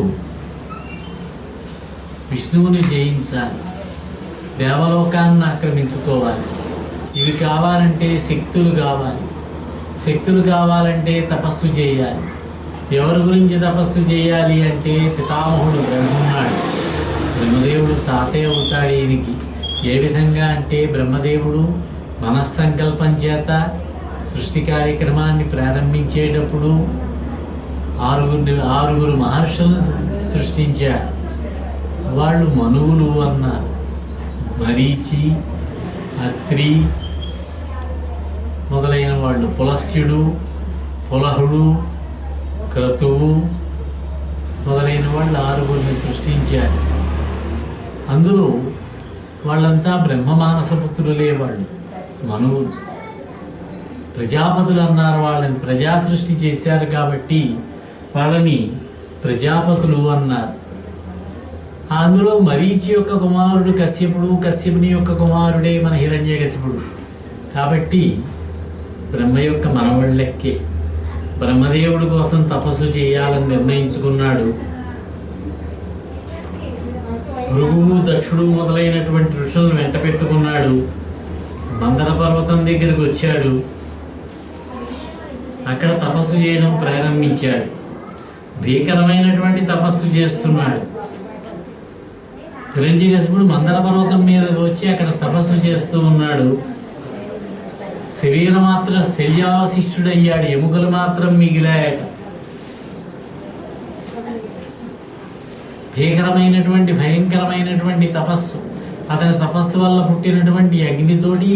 విష్ణువుని జయించాలి, దేవలోకాన్ని ఆక్రమించుకోవాలి. ఇవి కావాలంటే శక్తులు కావాలి, శక్తులు కావాలంటే తపస్సు చేయాలి. ఎవరి గురించి తపస్సు చేయాలి అంటే పితామహుడు బ్రహ్మన్నాడు. బ్రహ్మదేవుడు తాతయ్య అవుతాడు ఈయనకి. ఏ విధంగా అంటే బ్రహ్మదేవుడు మనస్సంకల్పం చేత సృష్టి కార్యక్రమాన్ని ప్రారంభించేటప్పుడు ఆరుగురు మహర్షులను సృష్టించాడు. వాళ్ళు మనువులు అన్నారు. మరీచి, అత్రి మొదలైన వాళ్ళు, పులస్యుడు, పులహుడు, క్రతువు మొదలైన వాళ్ళు 6 సృష్టించారు. అందులో వాళ్ళంతా బ్రహ్మమానసపుత్రులే. వాళ్ళు మనువులు, ప్రజాపతులు అన్నారు. వాళ్ళని ప్రజా సృష్టి చేశారు కాబట్టి వాళ్ళని ప్రజాపతులు అన్నారు. అందులో మరీచి యొక్క కుమారుడు కశ్యపుడు, కశ్యపుని యొక్క కుమారుడే మన హిరణ్యకశిపుడు. కాబట్టి బ్రహ్మ యొక్క మనవళ్ళెక్కే. బ్రహ్మదేవుడి కోసం తపస్సు చేయాలని నిర్ణయించుకున్నాడు. భృగువు, దక్షుడు మొదలైనటువంటి ఋషులను వెంట పెట్టుకున్నాడు. మందర పర్వతం దగ్గరికి వచ్చాడు. అక్కడ తపస్సు చేయడం ప్రారంభించాడు. భీకరమైనటువంటి తపస్సు చేస్తున్నాడు. హిరణ్యకశిపుడు మందర పర్వతం మీదకి వచ్చి అక్కడ తపస్సు చేస్తూ ఉన్నాడు. శరీరం మాత్రం శల్యావశిష్టుడయ్యాడు, ఎముకలు మాత్రం మిగిలాయట. భయంకరమైనటువంటి తపస్సు. అతని తపస్సు వల్ల పుట్టినటువంటి అగ్నితోటి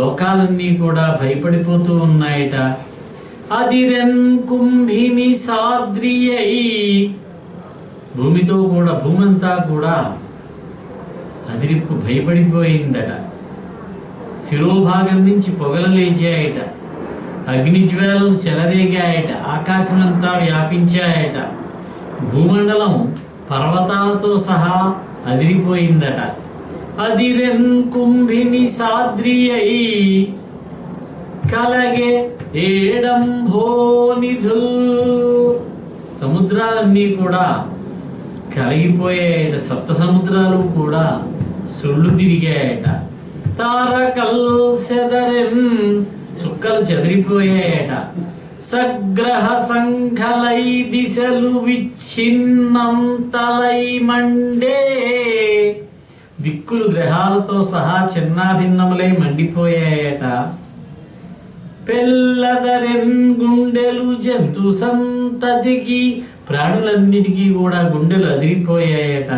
లోకాలన్నీ కూడా భయపడిపోతూ ఉన్నాయట. అదిరెన్ కుంభిని సాద్రియై, భూమితో కూడా భూమంతా కూడా భయపడిపోయిందట. శిరోభాగం నుంచి పొగలు లేచాయట, అగ్నిజ్వాలలు చెలరేగాయట, ఆకాశమంతా వ్యాపించాయట, భూమండలం పర్వతాలతో సహా అదిరిపోయిందట. అదిరెన్ కుంభిని సాద్రియై కలగే ఏడంభోనిధుల్, సముద్రాలన్నీ కూడా కలిగిపోయాయట, సప్త సముద్రాలు కూడా సుళ్ళు తిరిగాయట. తారకల్ సెదరెన్, చుక్కలు చెదిరిపోయాయట. సగ్రహ సంఘలై దిశలు విచ్ఛిన్నంతలై మండే, దిక్కులు గ్రహాలతో సహా చిన్నాభిన్నములై మండిపోయాయట. పెల్లదరెన్ గుండెలు జంతు సంతతికి, ప్రాణులన్నిటికీ కూడా గుండెలు అదిరిపోయాయట.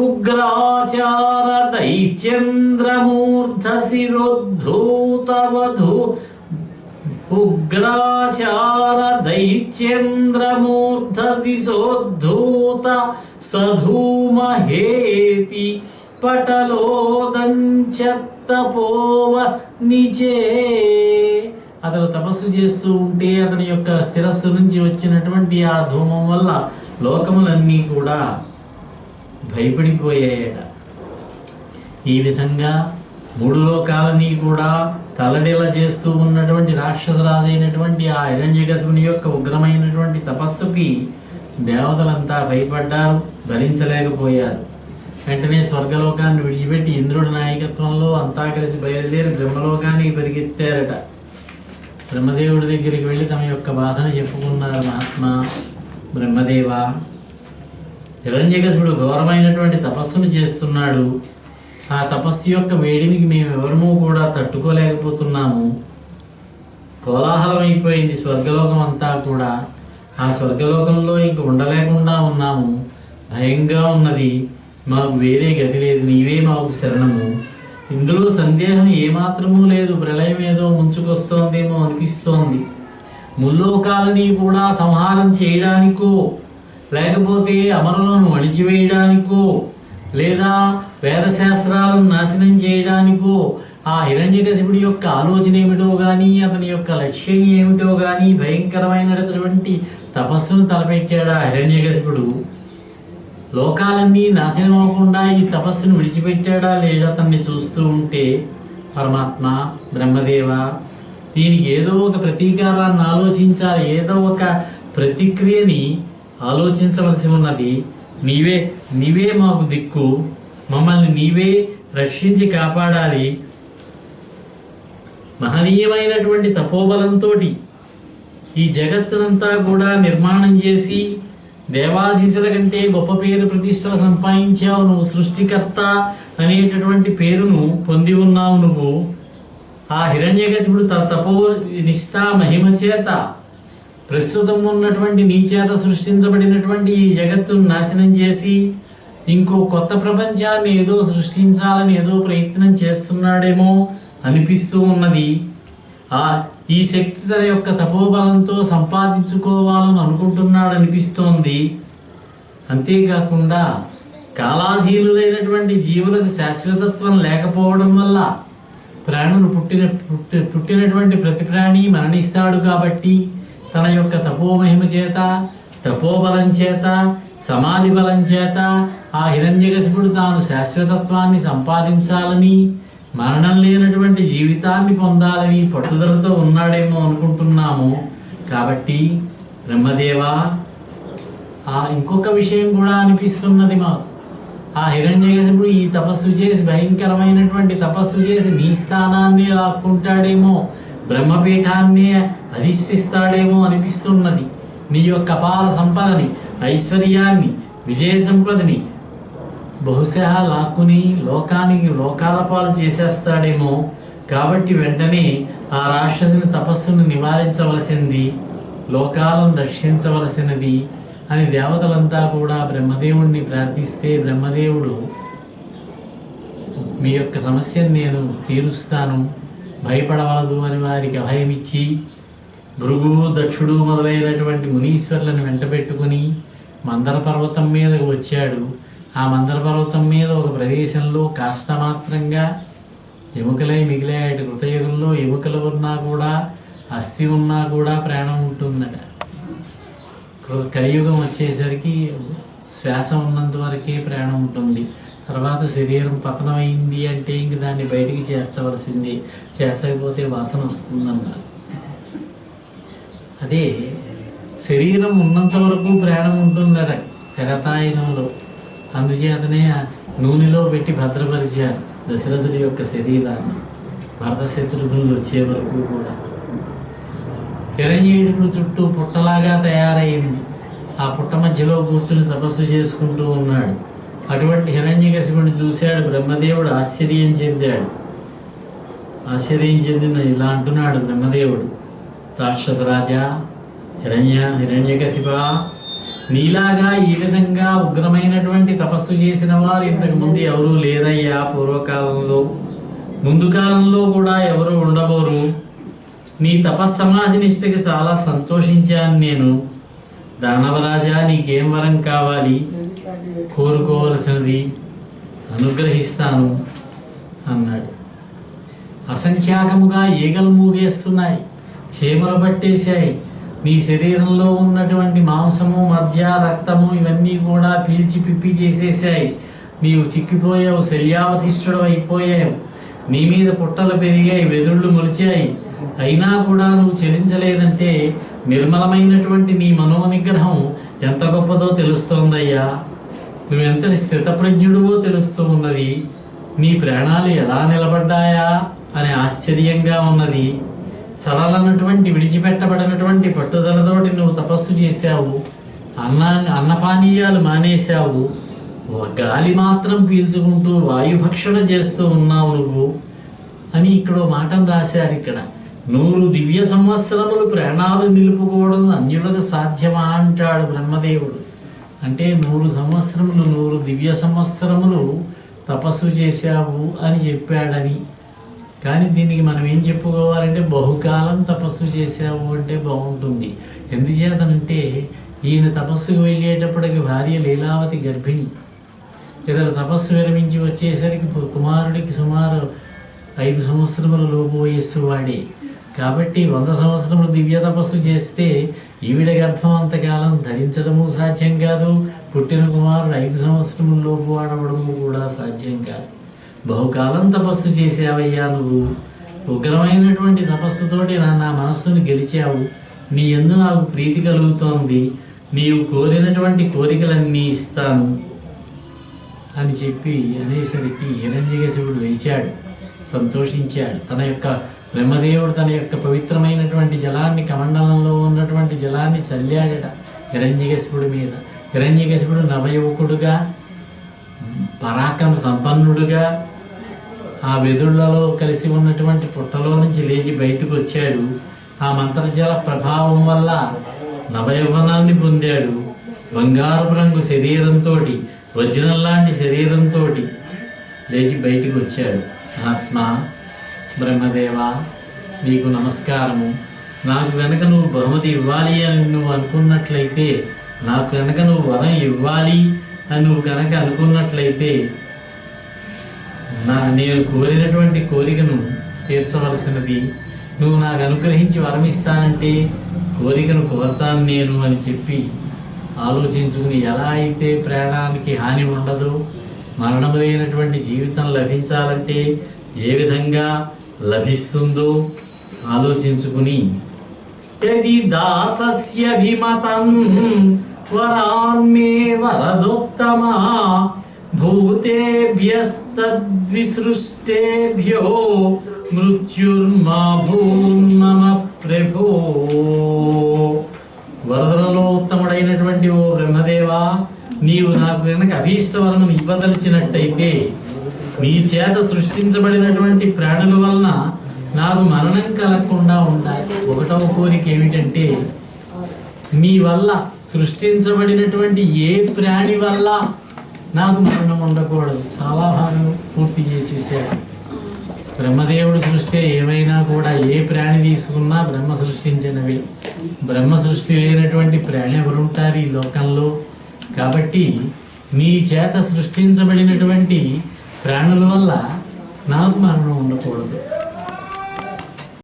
ఉగ్రాచార దైత్యేంద్రమూర్ధ శిరోద్ధూతవధూ, ఉగ్రాచార దైత్యేంద్రమూర్ధ దిశోద్ధూత సధూమహేతి పటలోదంచత్తపోవ నిచే. అతను తపస్సు చేస్తూ ఉంటే అతని యొక్క శిరస్సు నుంచి వచ్చినటువంటి ఆ ధూమం వల్ల లోకములన్నీ కూడా భయపడిపోయాయట. ఈ విధంగా మూడు లోకాలని కూడా తలడిల చేస్తూ ఉన్నటువంటి రాక్షసరాజైనటువంటి ఆ హిరణ్యకశిపుని యొక్క ఉగ్రమైనటువంటి తపస్సుకి దేవతలంతా భయపడ్డారు, భరించలేకపోయారు. వెంటనే స్వర్గలోకాన్ని విడిచిపెట్టి ఇంద్రుడి నాయకత్వంలో అంతా కలిసి బయలుదేరి బ్రహ్మలోకానికి పరిగెత్తారట. బ్రహ్మదేవుడి దగ్గరికి వెళ్ళి తమ యొక్క బాధను చెప్పుకున్నారు. మహాత్మా బ్రహ్మదేవ, హిరణ్యకశిపుడు ఘోరమైనటువంటి తపస్సును చేస్తున్నాడు. ఆ తపస్సు యొక్క వేడిమికి మేము ఎవరమూ కూడా తట్టుకోలేకపోతున్నాము. కోలాహలం అయిపోయింది స్వర్గలోకం అంతా కూడా. ఆ స్వర్గలోకంలో ఇంక ఉండలేకుండా ఉన్నాము, భయంగా ఉన్నది, మాకు వేరే గతి లేదు, నీవే మాకు శరణము. ఇందులో సందేహం ఏమాత్రమూ లేదు, ప్రళయం ఏదో ముంచుకొస్తోందేమో అనిపిస్తోంది. ముల్లోకాలని కూడా సంహారం చేయడానికో, లేకపోతే అమరులను అణిచివేయడానికో, లేదా వేదశాస్త్రాలను నాశనం చేయడానికో ఆ హిరణ్యకశిపుడి యొక్క ఆలోచన ఏమిటో కానీ, అతని యొక్క లక్ష్యం ఏమిటో కానీ భయంకరమైనటువంటి తపస్సును తలపెట్టాడు ఆ హిరణ్యకశిపుడు. లోకాలన్నీ నాశనం అవ్వకుండా ఈ తపస్సును విడిచిపెట్టాడా లేదా అతన్ని చూస్తూ ఉంటే, పరమాత్మ బ్రహ్మదేవ, దీనికి ఏదో ఒక ప్రతీకారాన్ని ఆలోచించాలి, ఏదో ఒక ప్రతిక్రియని ఆలోచించవలసి ఉన్నది. నీవే మాకు దిక్కు, మమ్మల్ని నీవే రక్షించి కాపాడాలి. మహనీయమైనటువంటి తపోబలంతో ఈ జగత్తునంతా కూడా నిర్మాణం చేసి దేవాధీశుల కంటే గొప్ప పేరు ప్రతిష్టలు సంపాదించావు. నువ్వు సృష్టికర్త అనేటటువంటి పేరును పొంది ఉన్నావు. నువ్వు ఆ హిరణ్యకశిపుడు తపో నిష్ఠా మహిమ చేత ప్రస్తుతం ఉన్నటువంటి నీ చేత సృష్టించబడినటువంటి ఈ జగత్తును నాశనం చేసి ఇంకో కొత్త ప్రపంచాన్ని ఏదో సృష్టించాలని ఏదో ప్రయత్నం చేస్తున్నాడేమో అనిపిస్తూ ఉన్నది. ఈ శక్తి తన యొక్క తపోబలంతో సంపాదించుకోవాలని అనుకుంటున్నాడు అనిపిస్తోంది. అంతేకాకుండా కాలాధీనులైనటువంటి జీవులకు శాశ్వతత్వం లేకపోవడం వల్ల ప్రాణులు పుట్టినటువంటి ప్రతి ప్రాణి మరణిస్తాడు. కాబట్టి తన యొక్క తపోమహిమ చేత, తపోబలం చేత, సమాధి బలం చేత ఆ హిరణ్యకశిపుడు తాను శాశ్వతత్వాన్ని సంపాదించాలని, మరణం లేనటువంటి జీవితాన్ని పొందాలని పట్టుదలతో ఉన్నాడేమో అనుకుంటున్నాము. కాబట్టి బ్రహ్మదేవా, ఇంకొక విషయం కూడా అనిపిస్తున్నది మాకు. ఆ హిరణ్యకశిపుడు ఈ తపస్సు చేసి, భయంకరమైనటువంటి తపస్సు చేసి నీ స్థానాన్ని లాక్కుంటాడేమో, బ్రహ్మపీఠాన్ని అధిష్ఠిస్తాడేమో అనిపిస్తున్నది. నీ యొక్క అపార సంపదని, ఐశ్వర్యాన్ని, విజయ సంపదని బహుశా లాక్కుని లోకాల పాలు చేసేస్తాడేమో. కాబట్టి వెంటనే ఆ రాక్షసుని తపస్సును నివారించవలసింది, లోకాలను రక్షించవలసినది. అని దేవతలంతా కూడా బ్రహ్మదేవుడిని ప్రార్థిస్తే బ్రహ్మదేవుడు మీ యొక్క సమస్యను నేను తీరుస్తాను, భయపడవలదు అని వారికి అభయమిచ్చి భృగువు దక్షుడు మొదలైనటువంటి మునీశ్వరులను వెంట పెట్టుకుని మందర పర్వతం మీదకు వచ్చాడు. ఆ మందర పర్వతం మీద ఒక ప్రదేశంలో కాస్త మాత్రంగా ఎముకలై మిగిలాయట. కృతయుగంలో ఎముకలు ఉన్నా కూడా అస్థి ఉన్నా కూడా ప్రాణం ఉంటుందట. కలియుగం వచ్చేసరికి శ్వాస ఉన్నంత వరకే ప్రాణం ఉంటుంది. తర్వాత శరీరం పతనమైంది అంటే ఇంక దాన్ని బయటికి చేర్చవలసిందే, చేర్చకపోతే వాసన వస్తుందన్నారు. అదే శరీరం ఉన్నంత వరకు ప్రాణం ఉంటుందట తెరతాయుగంలో. అందుచేతనే నూనెలో పెట్టి భద్రపరిచారు దశరథుడి యొక్క శరీరాన్ని భరత శత్రుఘ్నులు వచ్చే వరకు కూడా. హిరణ్యకశిపుడు చుట్టూ పుట్టలాగా తయారైంది. ఆ పుట్ట మధ్యలో కూర్చుని తపస్సు చేసుకుంటూ ఉన్నాడు. అటువంటి హిరణ్యకశిపుడిని చూశాడు బ్రహ్మదేవుడు, ఆశ్చర్యం చెందాడు. ఆశ్చర్యం చెందిన ఇలా అంటున్నాడు బ్రహ్మదేవుడు, రాక్షసరాజా హిరణ్యకశిప, నీలాగా ఈ విధంగా ఉగ్రమైనటువంటి తపస్సు చేసిన వారు ఇంతకు ముందు ఎవరూ లేరయ్యా. పూర్వకాలంలో ముందు కాలంలో కూడా ఎవరు ఉండబోరు. నీ తపస్సమాధి నిష్ఠకి చాలా సంతోషించాను నేను. దానవరాజా, నీకేం వరం కావాలి? కోరుకోవలసినది అనుగ్రహిస్తాను అన్నాడు. అసంఖ్యాకముగా ఈగలు మూగేస్తున్నాయి, చీమలు పట్టేశాయి. నీ శరీరంలో ఉన్నటువంటి మాంసము, మధ్య, రక్తము ఇవన్నీ కూడా పీల్చి పిప్పి చేసేసాయి. నీవు చిక్కిపోయావు, శల్యావశిష్టుడు అయిపోయావు. నీ మీద పుట్టలు పెరిగాయి, వెదుళ్ళు మొలిచాయి. అయినా కూడా నువ్వు చెలించలేదంటే నిర్మలమైనటువంటి నీ మనోనిగ్రహం ఎంత గొప్పదో తెలుస్తోందయ్యా. నువ్వెంతటి స్థితప్రజ్ఞుడివో తెలుస్తూ ఉన్నది. నీ ప్రాణాలు ఎలా నిలబడ్డాయా అని ఆశ్చర్యంగా ఉన్నది. సరళనటువంటి విడిచిపెట్టబడినటువంటి పట్టుదలతోటి నువ్వు తపస్సు చేశావు. అన్నపానీయాలు మానేశావు. గాలి మాత్రం పీల్చుకుంటూ వాయుభక్షణ చేస్తూ ఉన్నావు నువ్వు అని ఇక్కడ మాటను రాశారు. ఇక్కడ 100 దివ్య సంవత్సరములు ప్రాణాలు నిలుపుకోవడం అన్యులకు సాధ్యమా అంటాడు బ్రహ్మదేవుడు. అంటే 100 సంవత్సరములు 100 దివ్య సంవత్సరములు తపస్సు చేశావు అని చెప్పాడని. కానీ దీనికి మనం ఏం చెప్పుకోవాలంటే బహుకాలం తపస్సు చేశావు అంటే బాగుంటుంది. ఎందుచేతనంటే ఈయన తపస్సుకు వెళ్ళేటప్పటికి భార్య లీలావతి గర్భిణి. ఇతర తపస్సు విరమించి వచ్చేసరికి కుమారుడికి సుమారు 5 సంవత్సరముల లోపు వయస్సు వాడే. కాబట్టి 100 సంవత్సరములు దివ్య తపస్సు చేస్తే ఈవిడ గర్భం అంతకాలం ధరించడము సాధ్యం కాదు. పుట్టిన కుమారుడు 5 సంవత్సరముల లోపు వాడవడము కూడా సాధ్యం కాదు. బహుకాలం తపస్సు చేసావయ్యా నువ్వు. ఉగ్రమైనటువంటి తపస్సుతోటి నా మనస్సును గెలిచావు. నీ యందు నాకు ప్రీతి కలుగుతోంది. నీవు కోరినటువంటి కోరికలన్నీ ఇస్తాను అని చెప్పి అనేసరికి హిరణ్యకశిపుడు లేచాడు, సంతోషించాడు. బ్రహ్మదేవుడు తన యొక్క పవిత్రమైనటువంటి జలాన్ని, కమండలంలో ఉన్నటువంటి జలాన్ని చల్లాడట హిరణ్యకశిపుడి మీద. హిరణ్యకశిపుడు నవయువకుడుగా, పరాక్రమ సంపన్నుడుగా ఆ వెదుళ్లలో కలిసి ఉన్నటువంటి పుట్టలో నుంచి లేచి బయటకు వచ్చాడు. ఆ మంత్రజల ప్రభావం వల్ల నవయౌవనాన్ని పొందాడు. బంగారు రంగు శరీరంతో, వజ్రం లాంటి శరీరంతో లేచి బయటికి వచ్చాడు. ఆత్మ బ్రహ్మదేవా, నీకు నమస్కారము. నాకు కనుక నువ్వు బహుమతి ఇవ్వాలి అని నువ్వు అనుకున్నట్లయితే, నాకు కనుక నువ్వు వరం ఇవ్వాలి అని నువ్వు కనుక అనుకున్నట్లయితే నేను కోరినటువంటి కోరికను తీర్చవలసినది. నువ్వు నాకు అనుగ్రహించి వరం ఇస్తానంటే కోరికను కోరతాను నేను అని చెప్పి ఆలోచించుకుని, ఎలా అయితే ప్రాణానికి హాని ఉండదు, మరణం లేనటువంటి జీవితం లభించాలంటే ఏ విధంగా లభిస్తుందో ఆలోచించుకుని, యది దాసస్యభిమతం వరాన్మే వరదోత్తమా భూతేభ్యస్తద్విసృష్టేభ్యో మృత్యుర్మా భూన్మమ ప్రభో. వరదలలో ఉత్తముడైనటువంటి ఓ బ్రహ్మదేవా, నీవు నాకు కనుక అభీష్టవరము ఇవ్వదలిచినట్టయితే నీ చేత సృష్టించబడినటువంటి ప్రాణుల వలన నాకు మరణం కలగకుండా ఉండాలి. ఒకటవ కోరిక ఏమిటంటే, నీ వల్ల సృష్టించబడినటువంటి ఏ ప్రాణి వల్ల నాకు మరణం ఉండకూడదు. చాలా భాగం పూర్తి చేసేసాడు. బ్రహ్మదేవుడు సృష్టి ఏమైనా కూడా ఏ ప్రాణి తీసుకున్నా బ్రహ్మ సృష్టించినవి. బ్రహ్మ సృష్టి లేనటువంటి ప్రాణి ఎవరుంటారు ఈ లోకంలో? కాబట్టి నీ చేత సృష్టించబడినటువంటి ప్రాణుల వల్ల నాకు మరణం ఉండకూడదు.